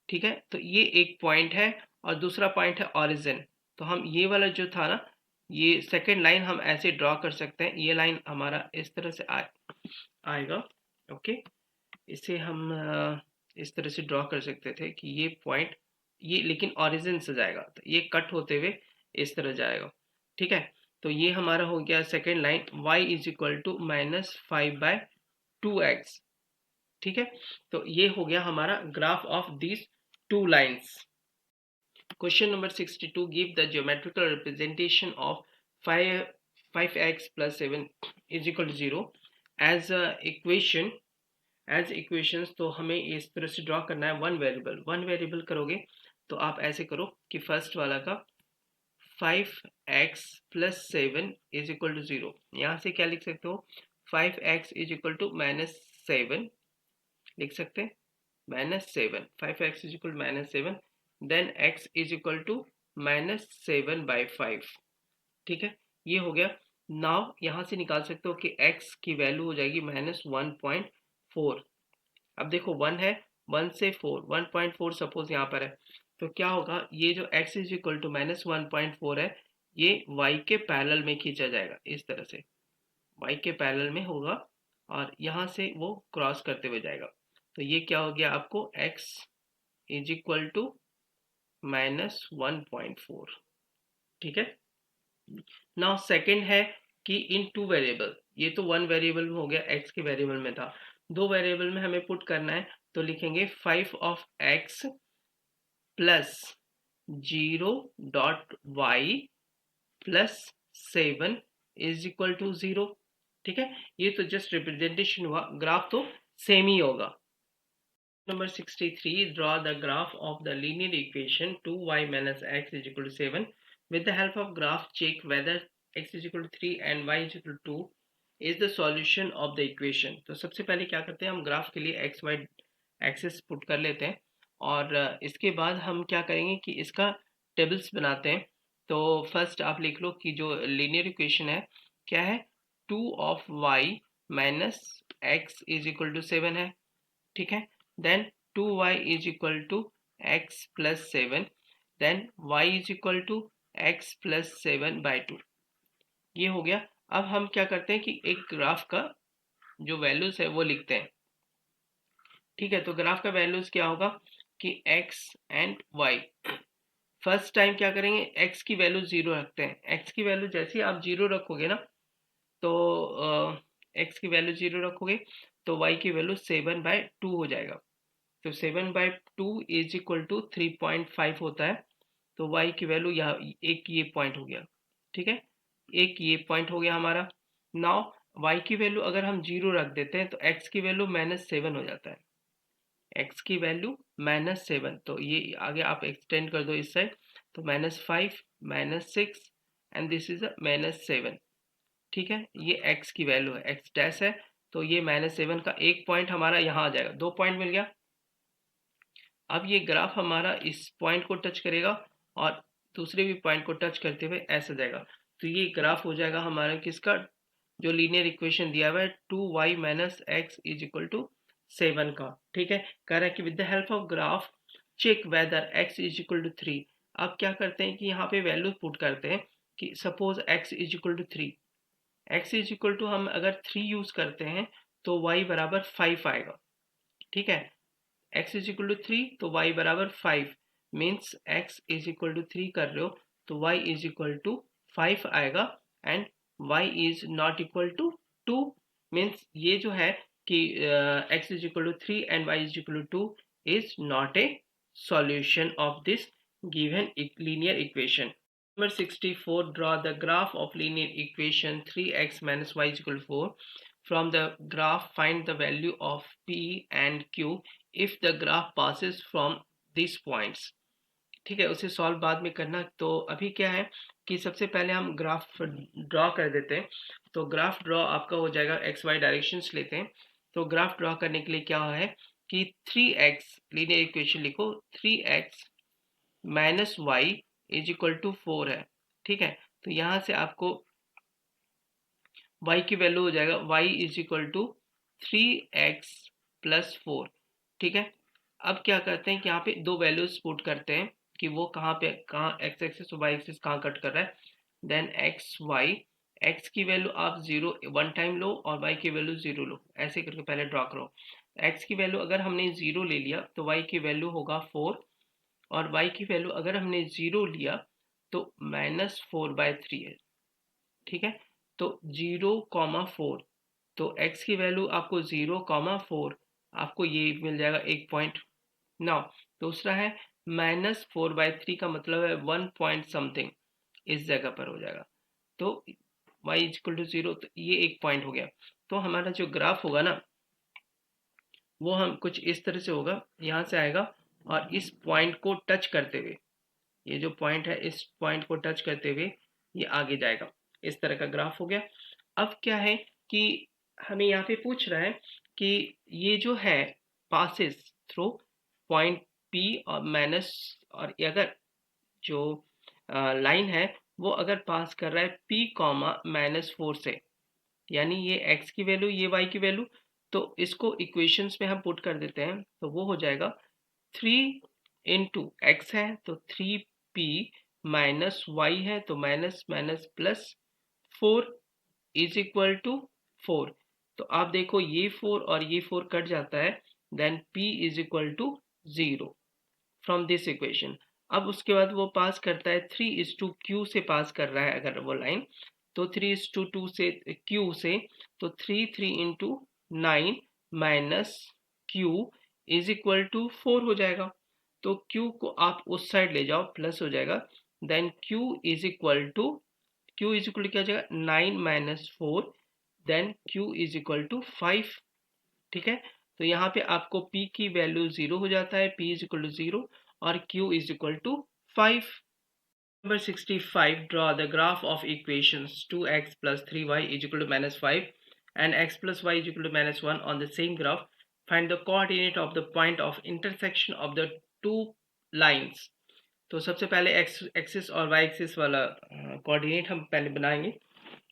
ठीक है। तो ये एक पॉइंट है और दूसरा पॉइंट है ओरिजिन। तो हम ये वाला जो था ना, ये सेकेंड लाइन हम ऐसे ड्रॉ कर सकते हैं, ये लाइन हमारा इस तरह से आएगा, ओके। इसे हम इस तरह से ड्रॉ कर सकते थे कि ये पॉइंट, ये लेकिन ओरिजिन से जाएगा, तो ये कट होते हुए इस तरह जाएगा, ठीक है। तो ये हमारा हो गया second line, y is equal to -5/2x, ठीक है। तो ये हो गया हमारा graph of these two lines. Question number 62, give the geometrical representation of 5x plus 7 is equal to 0 as equation, as equations. तो हमें इस तरह से ड्रॉ करना है वन वेरिएबल करोगे तो आप ऐसे करो कि फर्स्ट वाला का 5x plus 7 is equal to 0, यहाँ से क्या लिख सकते हो, 5x is equal to -7 लिख सकते हैं, -7, 5x is equal to -7, then x is equal to -7/5, ठीक है। ये हो गया। नाउ यहाँ से निकाल सकते हो कि x की वैल्यू हो जाएगी -1.4। अब देखो 1 है, 1 से 4, 1.4 सपोज यहाँ पर है, तो क्या होगा, ये जो x इज इक्वल टू -1.4 है, ये y के पैरेलल में खींचा जाएगा, इस तरह से y के पैरेलल में होगा और यहाँ से वो क्रॉस करते हुए जाएगा। तो ये क्या हो गया आपको, x इज इक्वल टू -1.4, ठीक है। नाउ सेकंड है कि इन टू वेरिएबल, ये तो वन वेरिएबल में हो गया, x के वेरिएबल में था, दो वेरिएबल में हमें पुट करना है, तो लिखेंगे 5 of x plus 0.y plus 7 is equal to 0, ठीक है। ये तो जस्ट रिप्रेजेंटेशन हुआ, ग्राफ तो सेम ही होगा। Number 63, draw the graph of the linear equation 2y minus x is equal to 7. With the help of graph, check whether x is equal to 3 and y is equal to 2 is the solution of the equation. तो सबसे पहले क्या करते हैं, हम graph के लिए x y axis put कर लेते हैं और इसके बाद हम क्या करेंगे कि इसका टेबल्स बनाते हैं। तो फर्स्ट आप लिख लो कि जो लीनियर इक्वेशन है क्या है, 2 of y minus x is equal to 7 है, ठीक है। then 2y is equal to x plus 7, then y is equal to x plus 7/2, ये हो गया। अब हम क्या करते हैं कि एक ग्राफ का जो वैल्यूज है वो लिखते हैं, ठीक है। तो ग्राफ का वैल्यूज क्या होगा कि x and y, first time क्या करेंगे, x की वैल्यू 0 रखते हैं, x की वैल्यू जैसे ही आप 0 रखोगे ना, तो x की वैल्यू 0 रखोगे तो y की वैल्यू 7/2 हो जाएगा। तो 7/2 इज इक्वल टू 3.5 होता है, तो y की वैल्यू यहाँ एक ये पॉइंट हो गया, ठीक है, एक ये पॉइंट हो गया हमारा। नाउ y की वैल्यू अगर हम 0 रख देते हैं तो x की वैल्यू -7 हो जाता है, x की वैल्यू -7, तो ये आगे आप एक्सटेंड कर दो इस साइड, तो -5 -6 एंड दिस इज -7, ठीक है। ये x की वैल्यू है, x डैश है, तो ये -7 का एक पॉइंट हमारा यहाँ आ जाएगा, दो पॉइंट मिल गया। अब ये ग्राफ हमारा इस पॉइंट को टच करेगा और दूसरे भी पॉइंट को टच करते हुए ऐसा जाएगा, तो ये ग्राफ हो जाएगा हमारा किसका, जो लीनियर इक्वेशन दिया हुआ है 2y minus x is equal to 7 का, ठीक है। कह रहा है कि with the help of graph check whether x is equal to 3। अब क्या करते हैं कि यहाँ पे वैल्यू पुट करते हैं कि suppose x is equal to 3, x is equal to हम अगर 3 यूज करते हैं तो y बराबर 5 आएगा, ठीक है। x इज इक्वल टू 3 तो y बराबर 5, means x is equal to 3 कर रहे हो तो y इज इक्वल टू 5 आएगा and y is not equal to 2, means ये जो है कि x is equal to 3 and y is equal to 2 is not a solution of this given linear equation. Number 64, draw the graph of linear equation 3x minus y is equal to 4. From the graph, find the value of p and q if the graph passes from these points. ठीक है, उसे solve बाद में करना। तो अभी क्या है कि सबसे पहले हम ग्राफ ड्रॉ कर देते हैं। तो ग्राफ ड्रॉ आपका हो जाएगा, एक्स वाई डायरेक्शंस लेते हैं। तो ग्राफ ड्रॉ करने के लिए क्या है कि 3x लीनियर इक्वेशन लिखो, 3x minus y is equal to 4 है। ठीक है, तो यहाँ से आपको y की वैल्यू हो जाएगा y is equal to 3x plus 4। ठीक है, अब क्या करते हैं कि यहाँ पे दो वैल्यूज पुट करते हैं कि वो कहाँ पे, कहाँ एक्स एक्सिस और वाई एक्सिस कहाँ कट कर रहा है। देन एक्स वाई, एक्स की वैल्यू आप 0 वन टाइम लो और वाई की वैल्यू 0 लो, ऐसे करके पहले ड्रॉ करो। एक्स की वैल्यू अगर हमने 0 ले लिया तो वाई की वैल्यू होगा 4, और वाई की वैल्यू अगर हमने 0 लिया तो -4/3 है। ठीक है, तो 0,4, तो x की वैल्यू आपको 0,4, आपको ये मिल जाएगा 1 पॉइंट। नाउ दूसरा है -4/3 का मतलब है 1 पॉइंट समथिंग, इस जगह पर हो जाएगा। तो y इक्वल टू 0, तो ये 1 पॉइंट हो गया। तो हमारा जो ग्राफ होगा ना वो हम कुछ इस तरह से होगा, यहाँ से आएगा और इस पॉइंट को टच करते हुए, ये जो पॉइंट है इस पॉइंट को टच करते हुए ये आगे जाएगा। इस तरह का ग्राफ हो गया। अब क्या है कि हमें यहाँ पे पूछ रहा है कि ये जो है पासिस थ्रू पॉइंट P और माइनस, और अगर जो लाइन है वो अगर पास कर रहा है P कॉमा -4 से, यानी ये x की वैल्यू ये y की वैल्यू, तो इसको इक्वेशंस में हम पुट कर देते हैं। तो वो हो जाएगा 3 इंटू एक्स है तो 3p माइनस वाई है तो minus minus plus 4 is equal to 4। तो आप देखो ये 4 और ये 4 कट जाता है, then p is equal to 0 from this equation. अब उसके बाद वो पास करता है 3:q से पास कर रहा है अगर वो लाइन, तो 3:2 से q से, तो 3 into 9 minus q is equal to 4 हो जाएगा। तो q को आप उस साइड ले जाओ, प्लस हो जाएगा। Then q is equal to क्या हो जाएगा 9 minus 4, then q is equal to 5। ठीक है, तो यहाँ पे आपको p की वैल्यू 0 हो जाता है, p इज इक्वल टू 0 और q is equal to 5। Number 65, draw the graph of equations 2x plus 3y is equal to -5 and x plus y is equal to -1 on the same graph. Find the coordinate of the point of intersection of the two lines. तो सबसे पहले x axis और y axis वाला coordinate हम पहले बनाएंगे,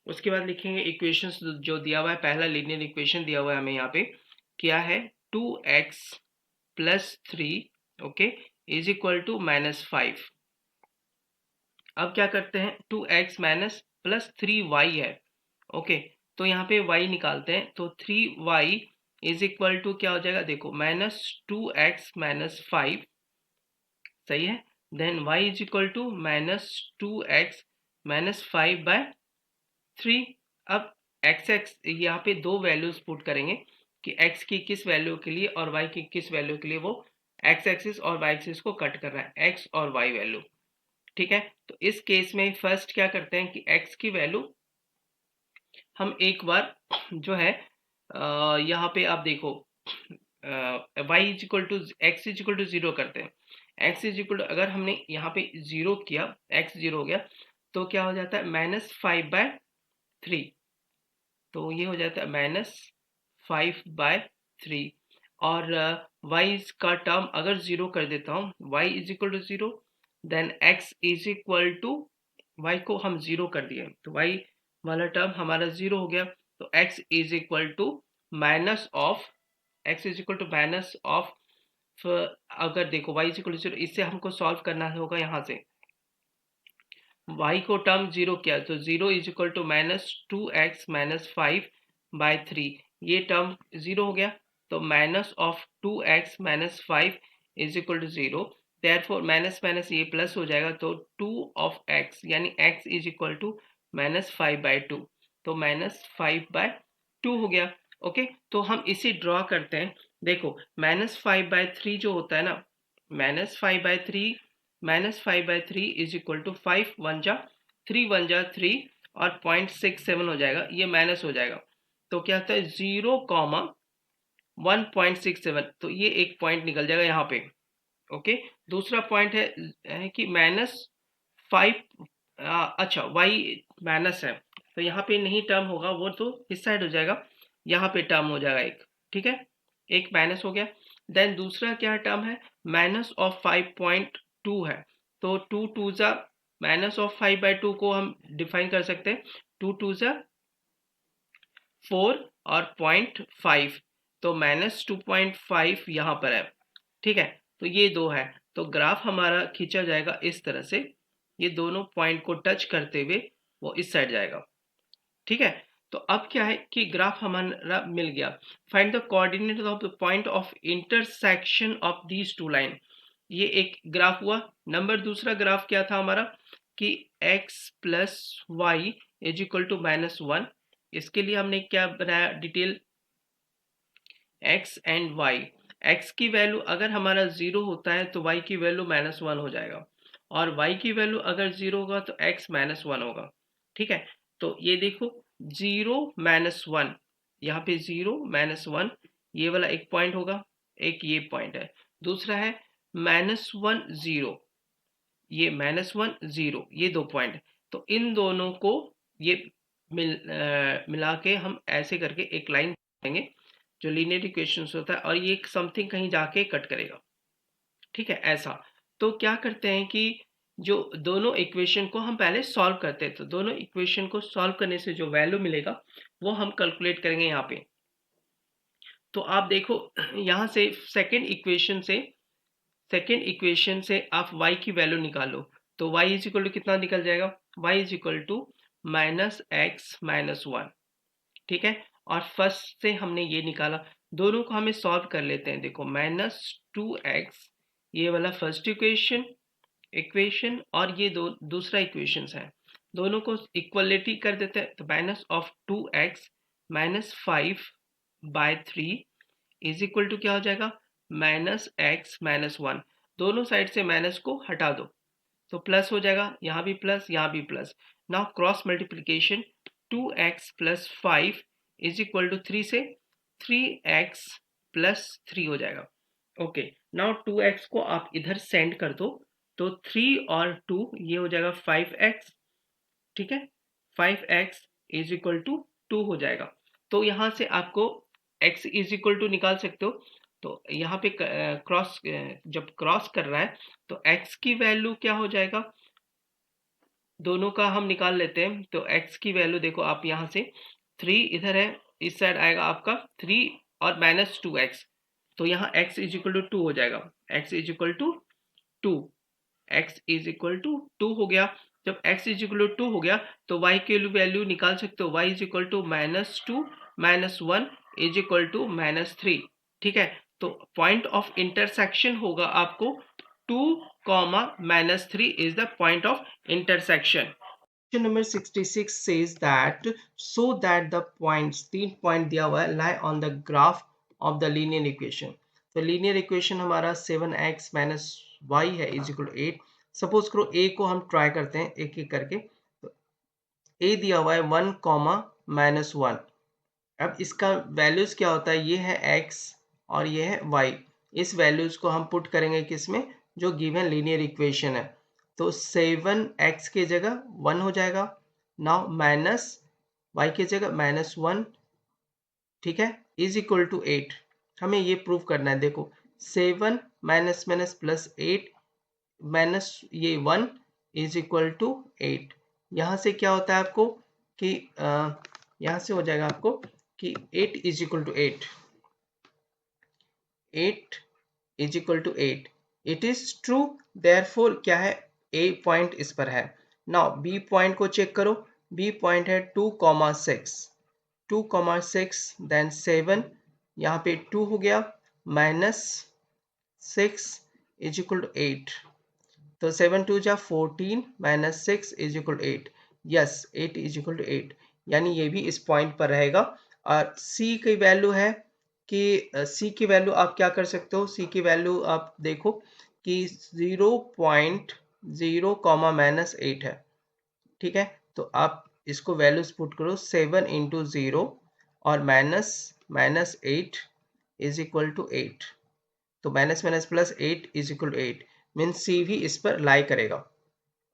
उसके बाद लिखेंगे इक्वेशंस जो दिया हुआ है। पहला लीनियर इक्वेशन दिया हुआ है हमें यहाँ पे, क्या है 2x plus 3 okay is equal to -5। अब क्या करते हैं 2x माइनस प्लस 3y है, ओके, तो यहाँ पे y निकालते हैं। तो 3y इज इक्वल टू क्या हो जाएगा, देखो -2x माइनस 5, सही है। Then y is equal to -2x minus 5/3। अब x यहाँ पे दो वैल्यूज पुट करेंगे कि x की किस वैल्यू के लिए और y की किस वैल्यू के लिए वो x एक्सिस और y एक्सिस को कट कर रहा है, x और y वैल्यू। ठीक है, तो इस केस में फर्स्ट क्या करते हैं कि x की वैल्यू हम एक बार जो है यहाँ पे आप देखो y is equal to x is equal to 0 करते हैं। x इज इक्वल टू अगर हमने यहाँ पे 0 किया, x 0 हो गया, तो क्या हो जाता है -5/3, तो ये हो जाता है -5/3। और y का टर्म अगर 0 कर देता हूँ, y is equal to 0, then x is equal to, y को हम 0 कर दिए तो y वाला टर्म हमारा 0 हो गया। तो x is equal to minus of, x is equal to minus of, अगर देखो y इज इक्वल टू 0, इससे हमको सॉल्व करना होगा। यहाँ से y को टर्म 0 किया तो 0 is equal to -2x minus 5/3, ये टर्म 0 हो गया। तो minus of 2x minus 5 is equal to 0, therefore minus minus ये प्लस हो जाएगा, तो 2 ऑफ x यानी x इज इक्वल टू -5/2, तो -5/2 हो गया। ओके, तो हम इसे ड्रॉ करते हैं। देखो -5/3 जो होता है ना, -5/3 इज इक्वल टू 5 1 जा 3 1 जा 3 और 0.67 हो जाएगा, ये माइनस हो जाएगा। तो क्या होता है 0,1.67, तो ये एक पॉइंट निकल जाएगा यहाँ पे। ओके, दूसरा पॉइंट है कि -5, अच्छा y माइनस है, तो यहाँ पे नहीं टर्म होगा, वो तो इस साइड हो जाएगा, यहाँ पे टर्म हो जाएगा एक। ठीक है, एक माइनस हो गया। देन दूसरा क्या टर्म है, -5.2 है, तो 2 2 जा -5/2 को हम डिफाइन कर सकते हैं, 2 2 जा 4 और 0.5, तो -2.5 यहाँ पर है। ठीक है, तो ये दो है, तो ग्राफ हमारा खींचा जाएगा इस तरह से, ये दोनों पॉइंट को टच करते हुए वो इस साइड जाएगा। ठीक है, तो अब क्या है कि ग्राफ हमारा मिल गया। Find the coordinate of the point of intersection of these to line, ये एक ग्राफ हुआ। नंबर दूसरा ग्राफ क्या था हमारा कि x plus y is equal to -1, इसके लिए हमने क्या बनाया detail, x and y, x की वैल्यू अगर हमारा 0 होता है तो y की वैल्यू -1 हो जाएगा, और y की वैल्यू अगर 0 होगा तो x -1 होगा। ठीक है, तो ये देखो 0 -1, यहाँ पे 0 -1, ये वाला एक पॉइंट होगा, एक ये पॉइंट है, दूसरा है -1 0, ये -1 0, ये दो पॉइंट। तो इन दोनों को ये मिला के हम ऐसे करके एक लाइन देंगे जो लीनियर इक्वेशंस होता है, और ये समथिंग कहीं जाके कट करेगा। ठीक है, ऐसा। तो क्या करते हैं कि जो दोनों इक्वेशन को हम पहले सॉल्व करते हैं, तो दोनों इक्वेशन को सॉल्व करने से जो वैल्यू मिलेगा वो हम कैलकुलेट करेंगे यहाँ पे। तो आप देखो यहाँ से सेकेंड इक्वेशन से आप y की वैल्यू निकालो, तो y इज इक्वल टू कितना निकल जाएगा, y is equal to -x-1। ठीक है, और फर्स्ट से हमने ये निकाला, दोनों को हमें सॉल्व कर लेते हैं। देखो -2x, ये वाला फर्स्ट इक्वेशन और ये दूसरा इक्वेशन है, दोनों को इक्वलिटी कर देते हैं। तो -2x -5/3 इज इक्वल टू क्या हो जाएगा, -x-1, दोनों साइड से माइनस को हटा दो तो प्लस हो जाएगा, यहाँ भी प्लस, यहाँ भी plus. Now cross multiplication, 2x plus 5 is equal to 3 से 3x प्लस 3 हो जाएगा। ओके, नाउ 2x को आप इधर सेंड कर दो, तो 3 और 2 ये हो जाएगा 5x। ठीक है, 5x इज इक्वल टू 2 हो जाएगा। तो यहाँ से आपको x इज इक्वल टू निकाल सकते हो। तो यहाँ पे क्रॉस, जब क्रॉस कर रहा है तो x की वैल्यू क्या हो जाएगा, दोनों का हम निकाल लेते हैं। तो x की वैल्यू देखो, आप यहाँ से 3 इधर है, इस साइड आएगा आपका 3 और -2x, तो यहाँ x इज इक्वल टू 2 हो जाएगा, x is equal to 2, x is equal to 2 हो गया। जब x इज इक्वल टू 2 हो गया तो y की वैल्यू निकाल सकते हो, y is equal to -2 -1 is equal to -3। ठीक है, तो पॉइंट ऑफ इंटरसेक्शन होगा आपको 2, -3 is the point of intersection. Question number 66 says that so that the points, 3 point दिया हुआ है, lie on the graph of the linear equation. तो linear equation हमारा 7x y है इज इक्वल टू 8। सपोज करो a को हम try करते हैं एक एक करके। तो a दिया हुआ है 1, -1। अब इसका वैल्यूज क्या होता है, ये है x और ये है y। इस वैल्यूज को हम पुट करेंगे किसमें, जो गिवन लीनियर इक्वेशन है। तो 7x के जगह 1 हो जाएगा, नाउ माइनस y के जगह -1, ठीक है, इज इक्वल टू 8। हमें ये प्रूव करना है। देखो 7 माइनस माइनस प्लस 8 माइनस ये 1 इज इक्वल टू 8। यहाँ से क्या होता है आपको कि यहाँ से हो जाएगा आपको कि 8 is equal to 8 is equal to 8। It is true, therefore क्या है, ए पॉइंट इस पर है। नाउ बी पॉइंट को चेक करो, बी पॉइंट है 2,6, 2,6 देन 7, यहाँ पे 2 हो गया, -6 इज इक्वल टू 8। तो 7 2 जा 14 -6 is equal to 8। Yes, 8 is equal to 8, यानी ये भी इस पॉइंट पर रहेगा। और सी की वैल्यू है कि सी की वैल्यू आप क्या कर सकते हो, सी की वैल्यू आप देखो कि 0.0 कॉमा -8 है, ठीक है। तो आप इसको वैल्यूज पुट करो, 7 इंटू 0 और माइनस 8 इज इक्वल टू 8। तो minus minus plus 8 is equal to 8, means C भी इस पर लाई करेगा।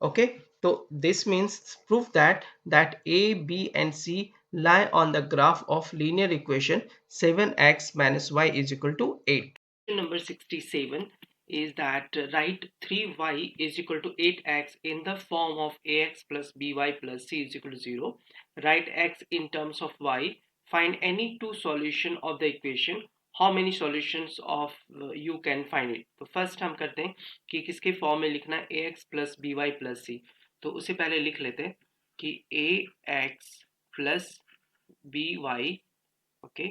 Okay, so this means prove that A, B and C lie on the graph of linear equation 7x minus y is equal to 8. Question number 67 is that write 3y is equal to 8x in the form of ax plus by plus c is equal to 0. Write x in terms of y. Find any two solution of the equation. How many solutions of you can find it? तो first हम करते हैं कि किसके form में लिखना है, ax plus B Y plus C. तो उसे पहले लिख लेते हैं कि ax plus B Y, okay,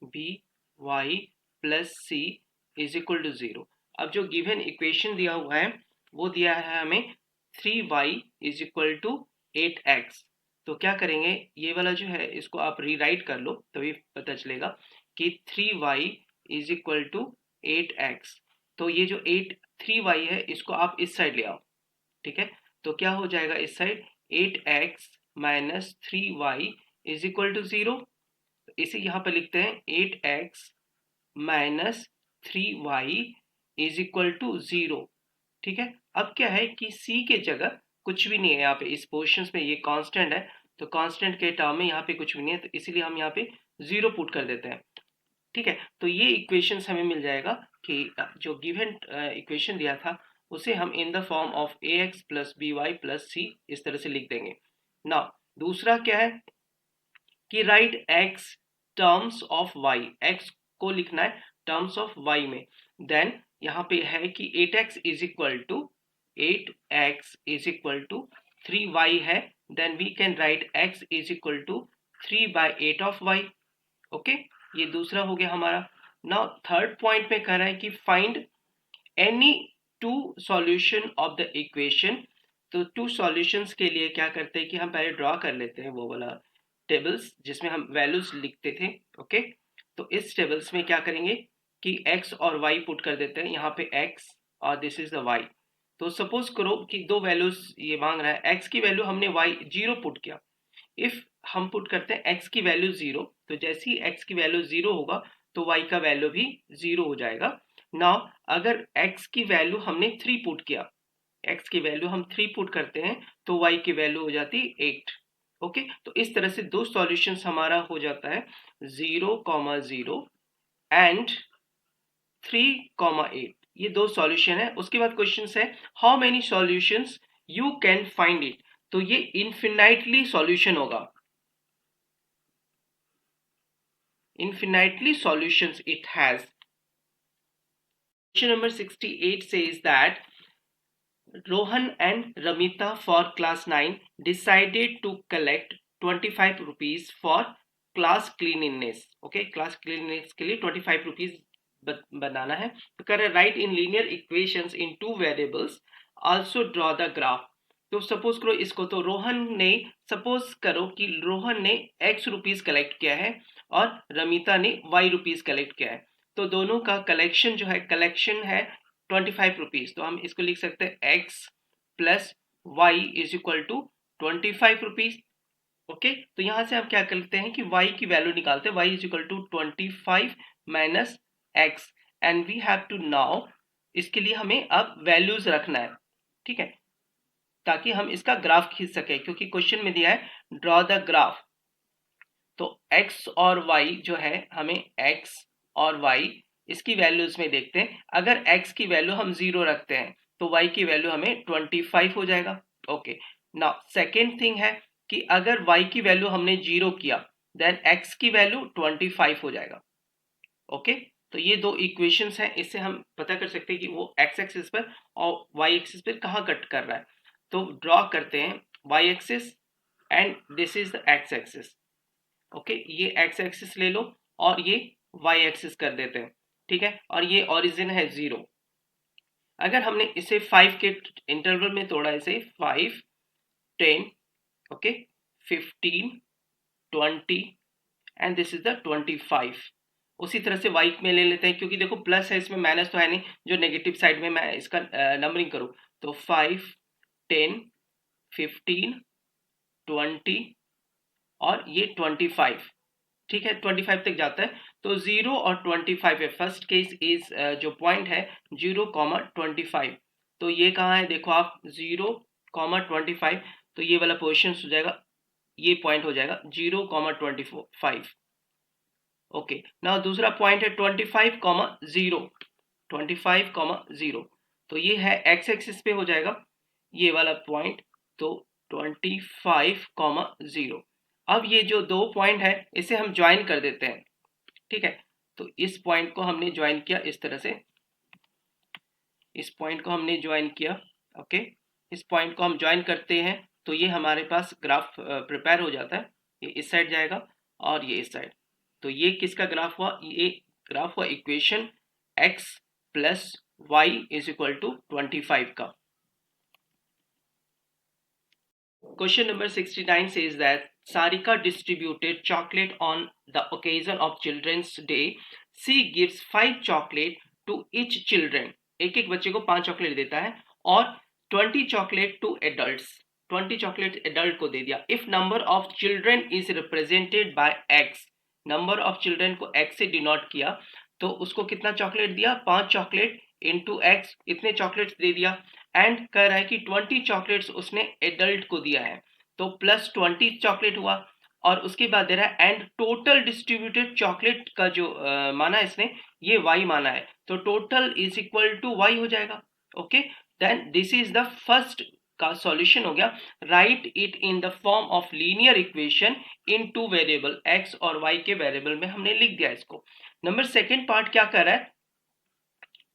B Y plus C is equal to 0। अब जो गिवन इक्वेशन दिया हुआ है वो दिया है हमें 3y is equal to 8x। तो क्या करेंगे, ये वाला जो है इसको आप रीराइट कर लो, तभी पता चलेगा कि 3y is equal to 8x। तो ये जो 3y है इसको आप इस साइड ले आओ, ठीक है। तो क्या हो जाएगा इस side, 8x minus 3y is equal to 0। इसे यहाँ पे लिखते हैं 8x minus 3y is equal to 0, ठीक है। अब क्या है कि c के जगह कुछ भी नहीं है यहाँ पे, इस पोर्शन में ये कांस्टेंट है, तो कांस्टेंट के टर्म में यहाँ पे कुछ भी नहीं है, तो इसीलिए हम यहाँ पे 0 पुट कर देते हैं, ठीक है। तो ये इक्वेशंस हमें मिल जाएगा कि जो गिवन इक्वेशन दिया था उसे हम in the form of ax plus B Y plus C इस तरह से लिख देंगे। नाउ दूसरा क्या है कि write x terms of y, x को लिखना है टर्म्स ऑफ y में। देन यहाँ पे है कि 8x is equal to 8x is equal to 3y है, then we can write x is equal to 3/8 of y, okay. ये दूसरा हो गया हमारा। नाउ थर्ड पॉइंट में कह रहा है कि find any two solution of the equation. तो टू सॉल्यूशंस के लिए क्या करते हैं कि हम पहले ड्रॉ कर लेते हैं वो वाला टेबल्स जिसमें हम वैल्यूज लिखते थे, ओके। तो इस टेबल्स में क्या करेंगे कि x और y पुट कर देते हैं, यहाँ पे x और दिस इज द y। तो सपोज करो कि दो वैल्यूज ये मांग रहा है, x की वैल्यू हमने y 0 पुट किया। इफ हम पुट करते हैं x की वैल्यू 0, तो जैसे ही x की वैल्यू 0 होगा तो y का वैल्यू भी 0 हो जाएगा। नाउ अगर x की वैल्यू हमने 3 पुट किया, x की वैल्यू हम 3 पुट करते हैं तो y की वैल्यू हो जाती 8, ओके। तो इस तरह से दो सॉल्यूशंस हमारा हो जाता है 0,0 एंड 3,8। ये दो सॉल्यूशन है। उसके बाद क्वेश्चन है how many solutions you can find it. तो ये इनफिनाइटली सॉल्यूशन होगा, infinitely solutions it has. Question number 68 says that Rohan and Ramita for class 9 decided to collect 25 rupees for class cleanliness, okay, class cleanliness के लिए 25 rupees बनाना है। तो कह रहे write in linear equations in two variables, also draw the graph। तो suppose करो इसको, तो रोहन ने, सपोज करो कि रोहन ने x रुपीज कलेक्ट किया है और रमिता ने y रुपीज कलेक्ट किया है। तो दोनों का कलेक्शन जो है, कलेक्शन है 25 रुपीज। तो हम इसको लिख सकते हैं x plus y is equal to 25 rupees, okay. तो यहां से हम क्या करते हैं कि y की वैल्यू निकालते हैं, y is equal to 25 minus x, and we have to now, इसके लिए हमें अब वैल्यूज रखना है, ठीक है, ताकि हम इसका ग्राफ खींच सके, क्योंकि क्वेश्चन में दिया है ड्रॉ द ग्राफ। तो x और y जो है, हमें x और y इसकी वैल्यूज में देखते हैं। अगर x की वैल्यू हम 0 रखते हैं तो y की वैल्यू हमें 25 हो जाएगा, ओके। नाउ सेकेंड थिंग है कि अगर y की वैल्यू हमने 0 किया देन x की वैल्यू 25 हो जाएगा, ओके। तो ये दो इक्वेशंस हैं, इससे हम पता कर सकते हैं कि वो x एक्सिस पर और y एक्सिस पर कहाँ कट कर रहा है। तो ड्रॉ करते हैं y axis and this is the x axis, okay. ये x एक्सिस ले लो और ये y एक्सिस कर देते हैं, ठीक है। और ये ओरिजिन है 0। अगर हमने इसे 5 के इंटरवल में तोड़ा, इसे 5, 10, okay, 15, 20 and this is the 25। उसी तरह से y में ले लेते हैं, क्योंकि देखो प्लस है इसमें, माइनस तो है नहीं जो नेगेटिव साइड में मैं इसका नंबरिंग करूं। तो 5, 10, 15, 20 और ये 25, ठीक है, 25 तक जाता है। तो 0 और 25 है। फर्स्ट केस इज जो पॉइंट है 0,25। तो ये कहाँ है देखो आप, 0,25। तो ये वाला पोजिशन हो जाएगा, ये पॉइंट हो जाएगा 0,25। ओके, नाउ दूसरा पॉइंट है 25,0, 25,0। तो ये है एक्स एक्सिस पे हो जाएगा ये वाला पॉइंट। तो 25,0। अब ये जो दो पॉइंट है इसे हम ज्वाइन कर देते हैं, ठीक है। तो इस पॉइंट को हमने ज्वाइन किया इस तरह से, इस पॉइंट को हमने ज्वाइन किया। ओके, इस पॉइंट को हम ज्वाइन करते हैं तो ये हमारे पास ग्राफ प्रिपेयर हो जाता है। ये इस साइड जाएगा और ये इस साइड। तो ये किसका ग्राफ हुआ, ये ग्राफ हुआ equation x plus y is equal to 25 का। Question number 69 says that Sarika distributed chocolate on the occasion of Children's Day. She gives 5 chocolate to each children. एक एक बच्चे को 5 चॉकलेट देता है और 20 chocolate to adults, 20 chocolate adult को दे दिया। If number of children is represented by x, number of children को एक्स से डिनोट किया तो उसको कितना चॉकलेट दिया, 5 चॉकलेट इंटू एक्स, इतने चॉकलेट्स दे दिया। एंड कह रहा है कि 20 चॉकलेट्स उसने एडल्ट को दिया है, तो प्लस 20 चॉकलेट हुआ। और उसके बाद दे रहा है एंड टोटल डिस्ट्रीब्यूटेड चॉकलेट का जो माना है इसने, ये y माना है, तो total is equal to y हो जाएगा। Okay, then this is the first का सॉल्यूशन हो गया। Write it in the form of linear equation in two variable x और y के वेरिएबल में हमने लिख दिया इसको। नंबर सेकेंड पार्ट क्या कर रहा है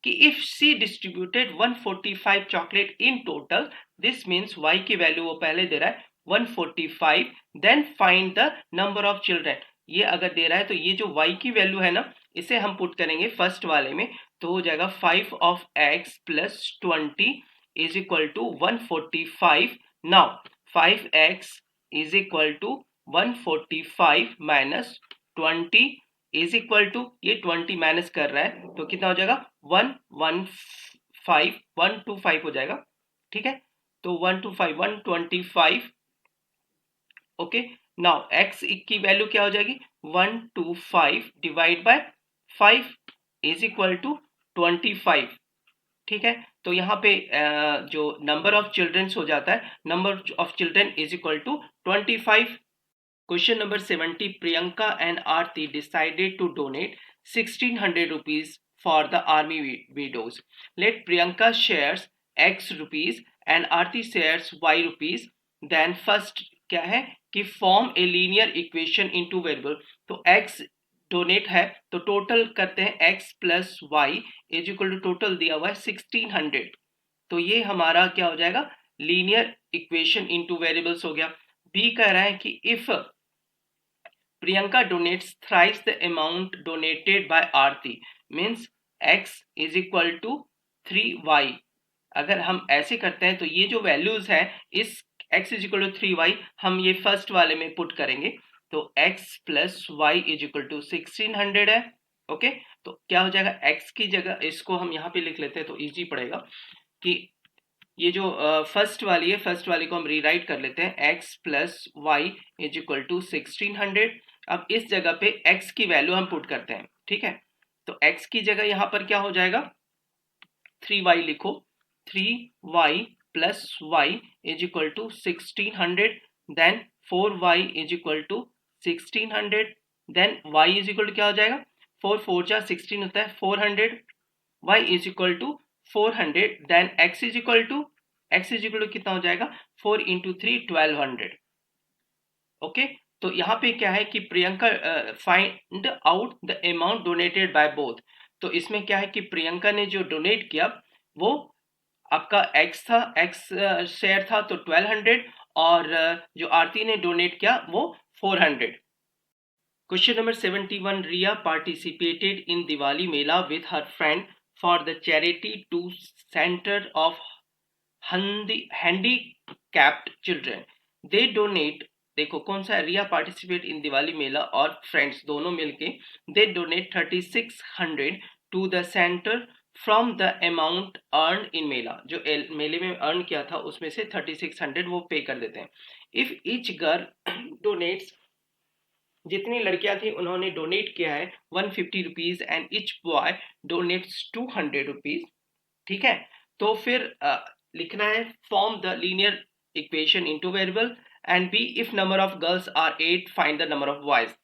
कि if she distributed 145 chocolate in total, this means y की वैल्यू वो पहले दे रहा है 145, then find the number of children. ये अगर दे रहा है तो ये जो y की वैल्यू है ना, इसे हम पुट करेंगे फर्स्ट वाले में, तो हो जाएगा 5 of x plus 20 is equal to 145। Now 5x is equal to 145 minus 20 is equal to, ये 20 माइनस कर रहा है तो कितना हो जाएगा 125 हो जाएगा, ठीक है। तो 125 ओके। नाउ x की वैल्यू क्या हो जाएगी 125 divide by 5 is equal to 25, ठीक है। तो यहाँ पे जो नंबर ऑफ चिल्ड्रन हो जाता है, number of children is equal to 25। Question number 70. Priyanka and Aarti decided to donate 1600 rupees for the army widows. Let Priyanka shares x rupees and Aarti shares y rupees. Then first क्या है कि form a linear equation into variable. तो x donate है तो total करते हैं x plus y is equal to total दिया हुआ है 1600। तो ये हमारा क्या हो जाएगा लीनियर इक्वेशन इनटू वेरिएबल्स हो गया। बी कह रहा है कि if Priyanka donates thrice the amount donated by Aarti, means x is equal to 3y। अगर हम ऐसे करते हैं तो ये जो वैल्यूज है इस x is equal to 3y हम ये फर्स्ट वाले में पुट करेंगे, तो x plus y is equal to 1600 है। ओके, तो क्या हो जाएगा x की जगह इसको हम यहाँ पे लिख लेते हैं तो इजी पड़ेगा कि ये जो फर्स्ट वाली है, फर्स्ट वाली को हम रीराइट कर लेते हैं x plus y is equal to 1600। अब इस जगह पे x की वैल्यू हम पुट करते हैं, ठीक है। तो x की जगह यहाँ पर क्या हो जाएगा 3y लिखो, 3y plus y is equal to 1600, then 4y is equal to 1600, then y is equal to क्या हो जाएगा 4 4 जा 16 होता है 400, y is equal to 400, then x is equal to कितना हो जाएगा 4 इंटू 3 1200। ओके, तो यहाँ पे क्या है कि Priyanka find out the amount donated by both. तो इसमें क्या है कि प्रियंका ने जो डोनेट किया वो आपका x था, x शेयर था तो 1200, और जो आरती ने डोनेट किया वो 400। Question number 71. Ria participated in Diwali Mela with her friend for the charity to Center of handicapped children. They देखो कौन सा, रिया पार्टिसिपेट इन दिवाली मेला और फ्रेंड्स दोनों मिलके they donate 3600 to the centre from the amount earn in mela, जो मेले में earn किया था उसमें से 3600 वो पे कर देते हैं। इफ ईच गर्ल डोनेट्स, जितनी लड़कियां थी उन्होंने डोनेट किया है 150 rupees and each boy donates 200 rupees, ठीक है। तो फिर लिखना है form the linear equation in two variable and B if number of girls are 8 find the number of boys.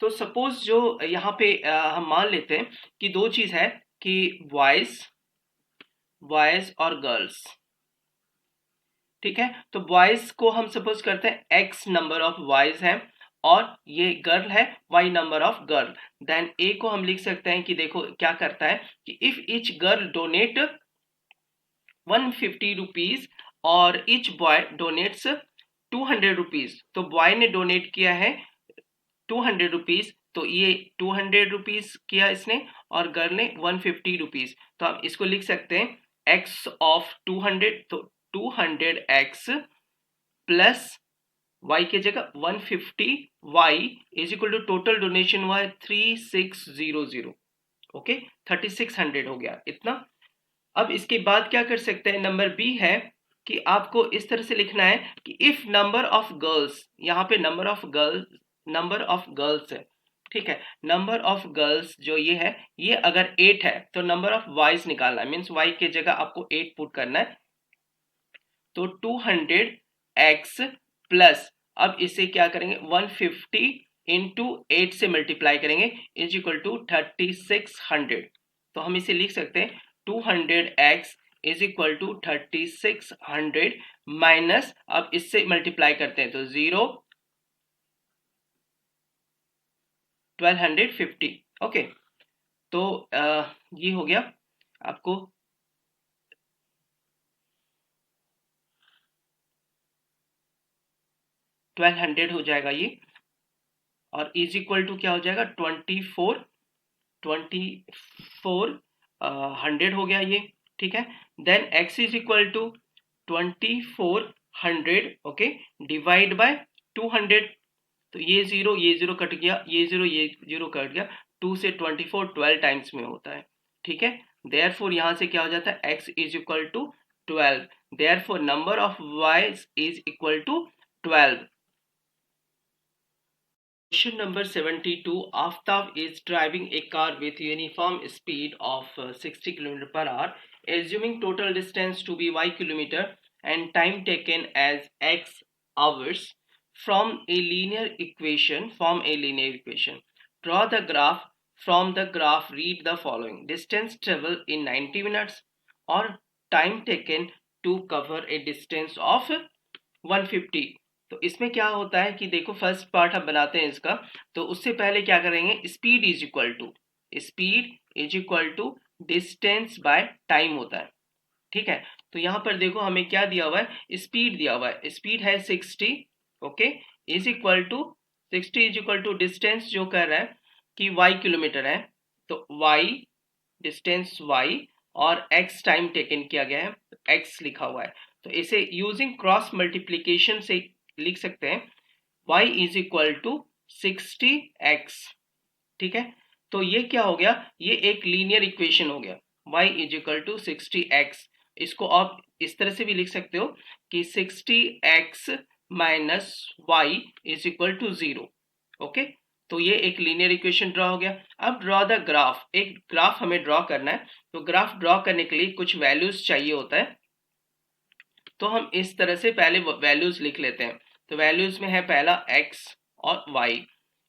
तो सपोज जो यहाँ पे हम मान लेते हैं कि दो चीज है कि बॉयज और गर्ल्स, ठीक है। तो बॉयज को हम सपोज करते हैं x नंबर ऑफ बॉयज है और ये गर्ल है y number of girl, then a को हम लिख सकते हैं कि देखो क्या करता है कि if each girl donate 150 rupees और ईच बॉय डोनेट्स 200 रुपीज, तो बॉय ने डोनेट किया है 200 रुपीज, तो ये 200 रुपीज किया इसने और गर्ल ने 150 रुपीज, तो हम इसको लिख सकते हैं x ऑफ 200, तो 200x प्लस y के जगह 150 y is equal to total donation हुआ है 3600, ओके 3600 हो गया इतना। अब इसके बाद क्या कर सकते हैं, नंबर बी है कि आपको इस तरह से लिखना है कि इफ नंबर ऑफ गर्ल्स, यहाँ पे नंबर ऑफ गर्ल्स है, ठीक है। नंबर ऑफ गर्ल्स जो ये है ये अगर 8 है तो नंबर ऑफ बॉयज निकालना है, मीन्स y के जगह आपको 8 पुट करना है, तो 200x प्लस, अब इसे क्या करेंगे 150 इंटू 8 से मल्टीप्लाई करेंगे इज इक्वल टू 3600, तो हम इसे लिख सकते हैं 200x is equal to 3600 minus, अब इससे मल्टीप्लाई करते हैं तो 1250, ओके। तो ये हो गया आपको 1200 हो जाएगा ये, और इज इक्वल टू क्या हो जाएगा 2400 हो गया ये, ठीक है। Then x is equal to 2400, okay, divide by 200, तो ये जीरो कट गया, ये जीरो कट गया, 2 से 24 12 टाइम्स में होता है, ठीक है। देयरफॉर यहां से क्या हो जाता है x is equal to 12, therefore number of y is equal to 12। Question number 72. Aftab is driving a car with uniform speed of 60 km per hour, assuming total distance to be y kilometer and time taken as x hours. From a linear equation, Draw the graph. From the graph, read the following: distance travel in 90 minutes or time taken to cover a distance of 150। तो इसमें क्या होता है कि देखो first part हम बनाते हैं इसका, तो उससे पहले क्या करेंगे, speed is equal to distance by time होता है, ठीक है। तो यहाँ पर देखो हमें क्या दिया हुआ है, स्पीड दिया हुआ है, स्पीड है 60, okay, is equal to 60 is equal to distance जो कर रहा है कि y किलोमीटर है, तो y डिस्टेंस y और x टाइम टेकन किया गया है, तो x लिखा हुआ है, तो इसे यूजिंग क्रॉस मल्टीप्लीकेशन से लिख सकते हैं y is equal to 60x, ठीक है। तो ये क्या हो गया, ये एक लीनियर इक्वेशन हो गया, y is equal to 60x। इसको आप इस तरह से भी लिख सकते हो कि 60x minus y is equal to 0, okay. तो ये एक लीनियर इक्वेशन ड्रॉ हो गया। अब ड्रॉ द ग्राफ, एक ग्राफ हमें ड्रॉ करना है, तो ग्राफ ड्रॉ करने के लिए कुछ वैल्यूज चाहिए होता है, तो हम इस तरह से पहले वैल्यूज लिख लेते हैं। तो वैल्यूज में है पहला x और y,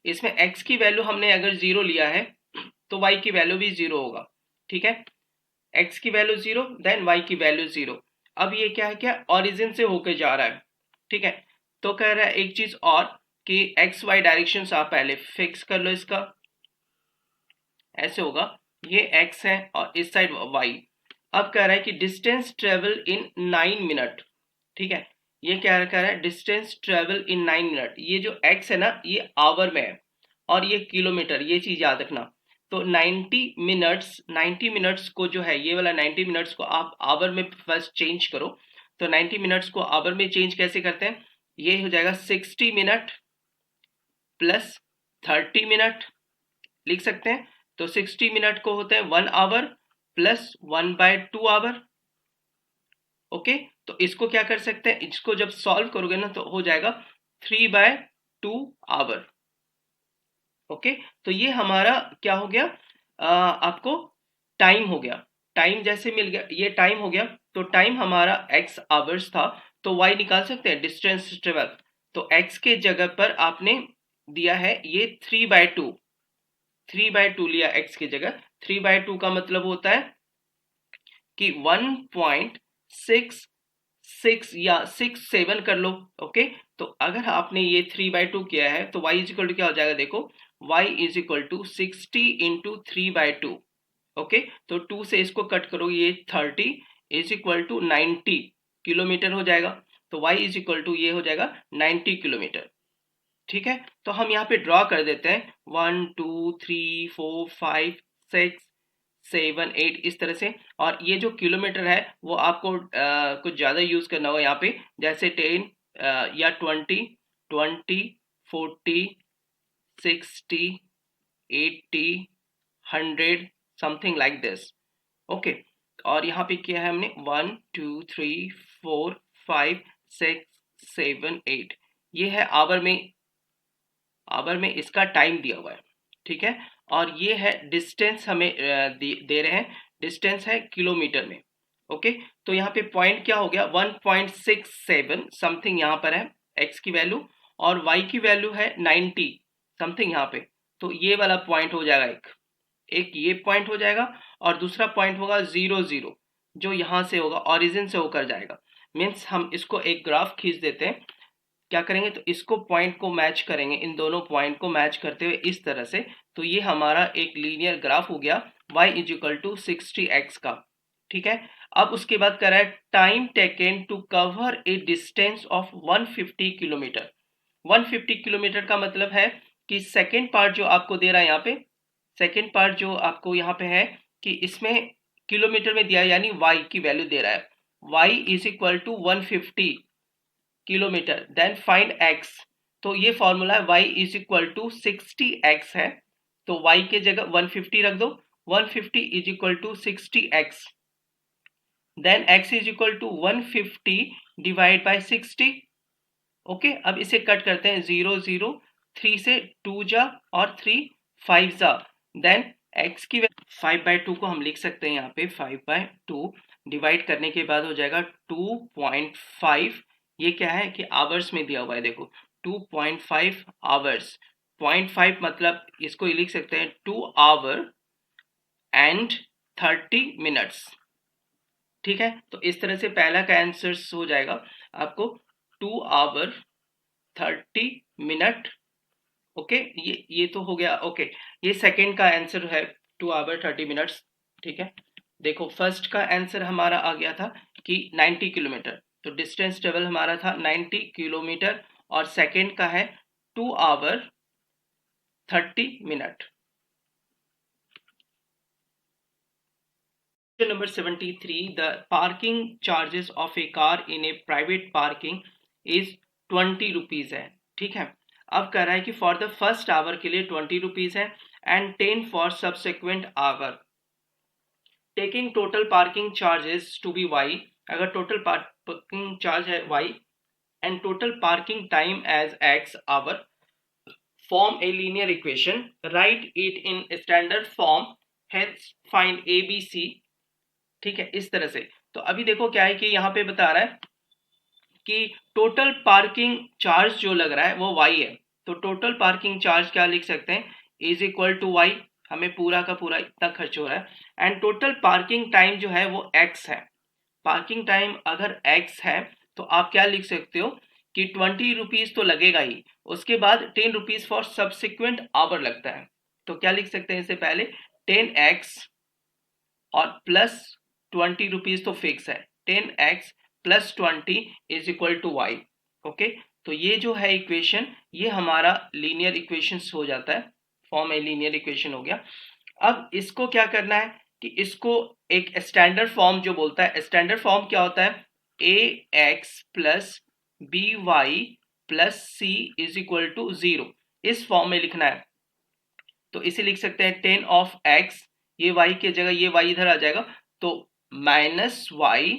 इसमें x की वैल्यू हमने अगर 0 लिया है तो y की वैल्यू भी 0 होगा, ठीक है। x की वैल्यू 0, देन y की वैल्यू 0। अब ये क्या है, क्या ओरिजिन से होकर जा रहा है, ठीक है। तो कह रहा है एक चीज और कि x y डायरेक्शन आप पहले फिक्स कर लो, इसका ऐसे होगा, ये x है और इस साइड y। अब कह रहा है कि डिस्टेंस ट्रेवल इन 9 मिनट, ठीक है। ये क्या कह रहा है, डिस्टेंस ट्रेवल इन 9 मिनट, ये जो x है ना ये आवर में है और ये किलोमीटर, ये चीज याद रखना। तो 90 मिनट्स को जो है, ये वाला 90 मिनट्स को आप आवर में फर्स्ट चेंज करो, तो 90 मिनट्स को आवर में चेंज कैसे करते हैं ये हो जाएगा 60 मिनट प्लस 30 मिनट, लिख सकते हैं। तो 60 मिनट को होता है 1 आवर प्लस 1/2 आवर। ओके, तो इसको क्या कर सकते हैं, इसको जब सॉल्व करोगे ना तो हो जाएगा 3/2 आवर। ओके, तो ये हमारा क्या हो गया, आपको टाइम हो गया। टाइम जैसे मिल गया, ये टाइम हो गया, तो टाइम हमारा x आवर्स था, तो y निकाल सकते हैं, डिस्टेंस ट्रेवल। तो x के जगह पर आपने दिया है ये 3/2, 3/2 लिया x की जगह। 3/2 का मतलब होता है कि 1.66 या 67 कर लो। ओके, तो अगर आपने ये 3/2 किया है तो y इज इक्वल टू क्या हो जाएगा, देखो y is equal to 60 into 3/2। Okay, तो 2 से इसको कट करो, ये 30 इज इक्वल टू 90 किलोमीटर हो जाएगा। तो y इज इक्वल टू ये हो जाएगा 90 किलोमीटर। ठीक है, तो हम यहाँ पे ड्रॉ कर देते हैं 1 2 3 4 5 6 7 8 इस तरह से। और ये जो किलोमीटर है वो आपको कुछ ज़्यादा यूज़ करना होगा यहाँ पे, जैसे 10 या 20 20 40 60 80 100 समथिंग लाइक दिस। ओके, और यहाँ पे किया है हमने 1 2 3 4 5 6 7 8, ये है आवर में इसका टाइम दिया हुआ है। ठीक है, और ये है डिस्टेंस हमें दे रहे हैं, डिस्टेंस है किलोमीटर में। ओके, तो यहाँ पे पॉइंट क्या हो गया, 1.67 समथिंग यहाँ पर है x की वैल्यू, और y की वैल्यू है 90 समथिंग यहाँ पे। तो ये वाला पॉइंट हो जाएगा, एक ये पॉइंट हो जाएगा, और दूसरा पॉइंट होगा 0 0, जो यहाँ से होगा, ओरिजिन से होकर जाएगा। मीन्स हम इसको एक ग्राफ खींच देते हैं, क्या करेंगे, तो इसको पॉइंट को मैच करेंगे, इन दोनों पॉइंट को मैच करते हुए इस तरह से। तो ये हमारा एक लीनियर ग्राफ हो गया y is equal to 60x का। ठीक है, अब उसके बाद कर रहा है time taken to cover a distance of 150 kilometre. 150 kilometre का मतलब है कि सेकेंड पार्ट जो आपको दे रहा है यहाँ पे, सेकेंड पार्ट जो आपको यहाँ पे है कि इसमें किलोमीटर में दिया है, यानी y की वैल्यू दे रहा है, y is equal to 150 kilometre, then find x। तो ये फॉर्मूला है y is equal to 60x है, तो y के जगह 150 रख दो, 150 is equal to 60x, then x is equal to 150 divide by 60। Okay, अब इसे कट करते हैं, 0 0, 3 से 2 जा और 3 5 जा, देन x की 5/2 को हम लिख सकते हैं यहाँ पे 5/2 डिवाइड करने के बाद हो जाएगा 2.5। ये क्या है कि आवर्स में दिया हुआ है, देखो 2.5 आवर्स, 0.5 मतलब इसको लिख सकते हैं 2 आवर एंड 30 मिनट्स। ठीक है, तो इस तरह से पहला का आंसर हो जाएगा आपको 2 आवर 30 मिनट। ओके, ये तो हो गया। ओके, ये सेकंड का आंसर है 2 आवर 30 मिनट्स। ठीक है, देखो फर्स्ट का आंसर हमारा आ गया था कि 90 किलोमीटर, तो डिस्टेंस ट्रेवल हमारा था 90 किलोमीटर, और सेकंड का है 2 our 30 minute. Question number 73, the parking charges of a car in a private parking is 20 rupees है। ठीक है, अब कह रहा है कि फॉर द फर्स्ट आवर के लिए 20 रुपीज है and 10 for subsequent hour, taking total parking charges to be y। अगर टोटल पार्किंग चार्ज है y and total parking time as x hour, form a linear equation, write it in standard form, hence find A B C. ठीक है, इस तरह से। तो अभी देखो क्या है कि यहाँ पे बता रहा है कि टोटल पार्किंग चार्ज जो लग रहा है वो y है, तो टोटल पार्किंग चार्ज क्या लिख सकते हैं, इज इक्वल टू y, हमें पूरा का पूरा इतना खर्च हो रहा है, एंड टोटल पार्किंग टाइम जो है वो x है। पार्किंग टाइम अगर x है तो आप क्या लिख सकते हो कि 20 रुपीज तो लगेगा ही, उसके बाद 10 रुपीज फॉर सब्सिक्वेंट आवर लगता है। तो क्या लिख सकते हैं, इससे पहले 10x और प्लस 20 रुपीज तो फिक्स है, 10x plus 20 is equal to y। Okay, तो ये जो है इक्वेशन, ये हमारा लीनियर इक्वेशन हो जाता है, फॉर्म ए लीनियर इक्वेशन हो गया। अब इसको क्या करना है कि इसको एक स्टैंडर्ड फॉर्म जो बोलता है, स्टैंडर्ड फॉर्म क्या होता है, A X plus B Y plus C is equal to 0, इस फॉर्म में लिखना है। तो इसे लिख सकते हैं 10 ऑफ x, ये y की जगह ये y इधर आ जाएगा, तो minus y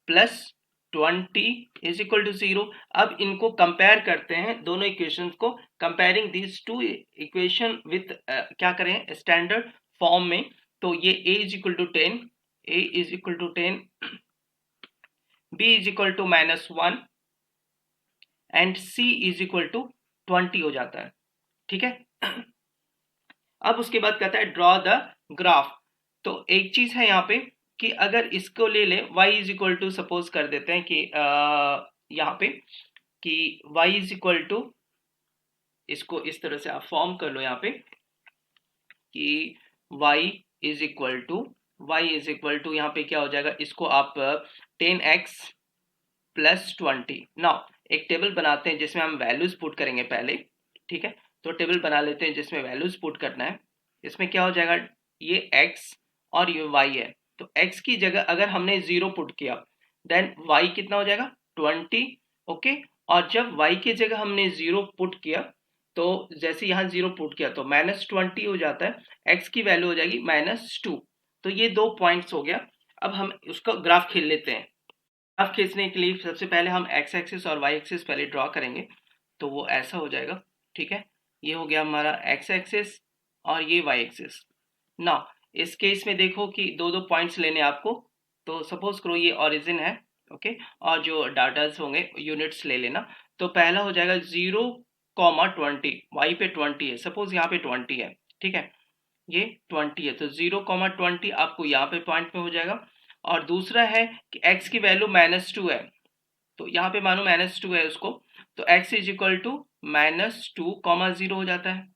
plus 20 is equal to 0। अब इनको कंपेयर करते हैं, दोनों इक्वेशंस को, comparing these two equation with क्या करें स्टैंडर्ड फॉर्म में। तो ये a is equal to 10, a is equal to 10, b is equal to -1 and c is equal to 20 हो जाता है। ठीक है। अब उसके बाद कहता है ड्रॉ द ग्राफ। तो एक चीज है यहाँ पे कि अगर इसको ले ले y is equal to, suppose कर देते हैं कि यहाँ पे कि y इज इक्वल टू, इसको इस तरह से आप फॉर्म कर लो यहाँ पे कि y इज इक्वल टू यहाँ पे क्या हो जाएगा, इसको आप 10x प्लस 20। नाउ एक टेबल बनाते हैं जिसमें हम वैल्यूज पुट करेंगे पहले। ठीक है, तो टेबल बना लेते हैं जिसमें वैल्यूज पुट करना है। इसमें क्या हो जाएगा, ये x और ये y है। तो x की जगह अगर हमने 0 पुट किया, देन y कितना हो जाएगा 20। ओके, और जब y की जगह हमने 0 पुट किया, तो जैसे यहाँ 0 पुट किया तो -20 हो जाता है, x की वैल्यू हो जाएगी -2। तो ये 2 पॉइंट्स हो गया। अब हम उसका ग्राफ खेल लेते हैं। ग्राफ खींचने के लिए सबसे पहले हम x एक्सिस और y एक्सिस पहले ड्रॉ करेंगे, तो वो ऐसा हो जाएगा। ठीक है, ये हो गया हमारा x एक्सिस और ये y एक्सिस। ना इस केस में देखो कि दो दो पॉइंट्स लेने आपको, तो सपोज करो ये ओरिजिन है। ओके, और जो डाटास होंगे यूनिट्स ले लेना। तो पहला हो जाएगा 0,20, y पे 20 है, सपोज यहाँ पे 20 है। ठीक है, ये 20 है, तो 0,20 आपको यहाँ पे पॉइंट में हो जाएगा। और दूसरा है कि x की वैल्यू -2 है, तो यहाँ पे मानो -2 है उसको, तो x इज इक्वल टू -2,0 हो जाता है।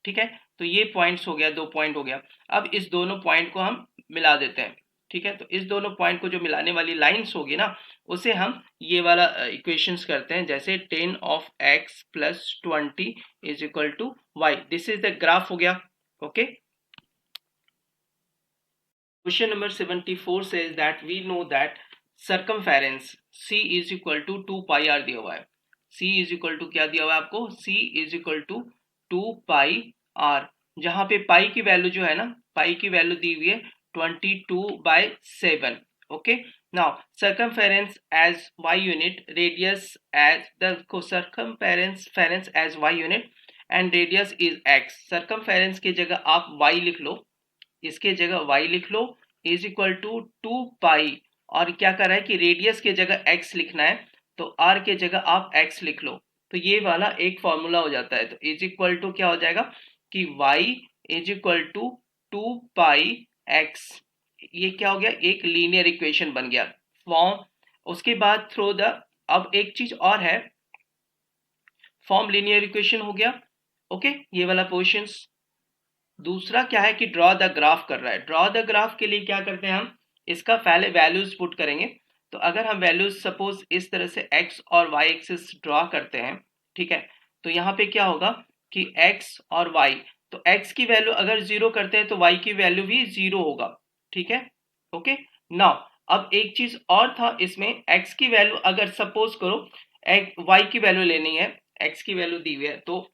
ठीक है, तो ये पॉइंट्स हो गया, 2 पॉइंट हो गया। अब इस दोनों पॉइंट को हम मिला देते हैं। ठीक है, तो इस दोनों पॉइंट को जो मिलाने वाली लाइंस होगी ना, उसे हम ये वाला इक्वेशंस करते हैं, जैसे 10 of x plus 20 is equal to y। This is the graph हो गया। Okay, question number 74 says that we know that circumference c is equal to 2 pi r दिया हुआ है। c is equal to क्या दिया हुआ है आपको, c is equal to 2 pi r, जहां पे पाई की वैल्यू जो है ना, पाई की वैल्यू दी हुई है 22/7। Okay, now circumference as y unit, radius as the circumference as y unit and radius is x। circumference की जगह आप y लिख लो, इसके जगह y लिख लो, इज इक्वल टू 2 पाई, और क्या कर रहा है कि रेडियस के जगह x लिखना है, तो r के जगह आप x लिख लो। तो ये वाला एक फॉर्मूला हो जाता है। तो इज इक्वल टू क्या हो जाएगा कि y is equal to 2 pi x, ये क्या हो गया, एक लीनियर इक्वेशन बन गया फॉर्म। उसके बाद थ्रो द, अब एक चीज और है, फॉर्म लीनियर इक्वेशन हो गया। ओके, ये वाला पोर्शंस। दूसरा क्या है कि ड्रॉ द ग्राफ कर रहा है। ड्रॉ द ग्राफ के लिए क्या करते हैं हम, इसका पहले वैल्यूज पुट करेंगे। तो अगर हम वैल्यूज सपोज इस तरह से x और y एक्सिस ड्रॉ करते हैं, ठीक है, तो यहाँ पे क्या होगा कि x और y, तो x की वैल्यू अगर 0 करते हैं तो y की वैल्यू भी 0 होगा। ठीक है, ओके। नाउ अब एक चीज और था इसमें, x की वैल्यू अगर सपोज करो y की वैल्यू लेनी है, x की वैल्यू दी हुई है, तो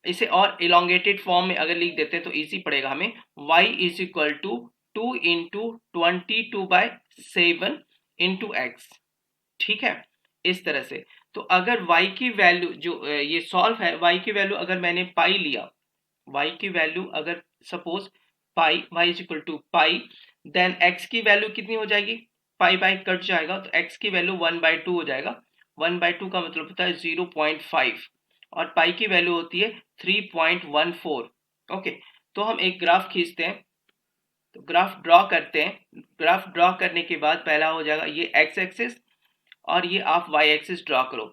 इसे और इलोंगेटेड फॉर्म में अगर लिख देते हैं तो इजी पड़ेगा हमें। y is equal to 2 into 22/7 into x. ठीक है, इस तरह से। तो अगर y की वैल्यू जो ये सॉल्व है, y की वैल्यू अगर मैंने पाई लिया, y की वैल्यू अगर suppose pi, y is equal to pi, then x की वैल्यू कितनी हो जाएगी, पाई बाई कट जाएगा, तो x की वैल्यू 1/2 हो जाएगा। 1/2 का मतलब होता है 0.5, और पाई की वैल्यू होती है 3.14। ओके, तो हम एक ग्राफ खींचते हैं, तो ग्राफ ड्रॉ करते हैं। ग्राफ ड्रॉ करने के बाद पहला हो जाएगा ये एक्स एक्सिस, और ये आप वाई एक्सिस ड्रॉ करो।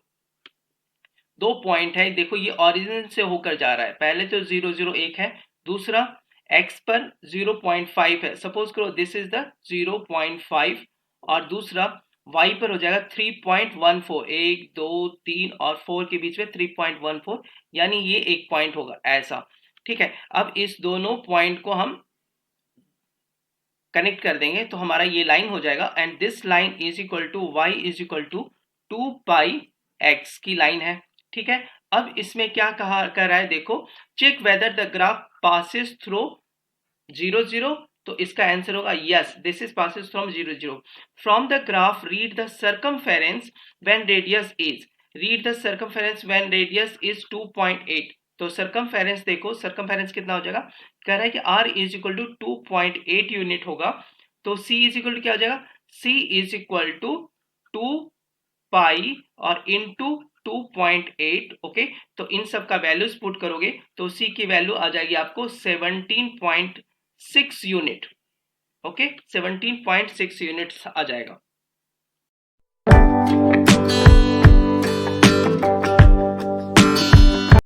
2 पॉइंट है, देखो ये ओरिजिन से होकर जा रहा है, पहले तो 0 0 1 है, दूसरा x पर 0.5 है, सपोज करो दिस इज द 0.5, और दूसरा y पर हो जाएगा 3.14, 1 2 3 और 4 के बीच में 3.14, यानी ये एक पॉइंट होगा ऐसा। ठीक है, अब इस दोनों पॉइंट को हम कनेक्ट कर देंगे, तो हमारा ये लाइन हो जाएगा, and this line is equal to y is equal to 2 pi x की लाइन है, ठीक है। अब इसमें क्या कहा कर रहा है, देखो, check whether the graph passes through 0 0, तो इसका आंसर होगा yes, this is passes from 0 0। From the graph read the circumference when radius is, read the circumference when radius is 2.8। तो सर्कमफेरेंस देखो, सर्कमफेरेंस कितना हो जाएगा, कह रहा है कि r is equal to 2.8 unit होगा, तो c इज इक्वल टू क्या हो जाएगा, c इज इक्वल टू 2 पाई और इनटू 2.8। ओके, तो इन सब का वैल्यूज पुट करोगे तो c की वैल्यू आ जाएगी आपको 17.6 यूनिट। ओके, 17.6 यूनिट्स आ जाएगा।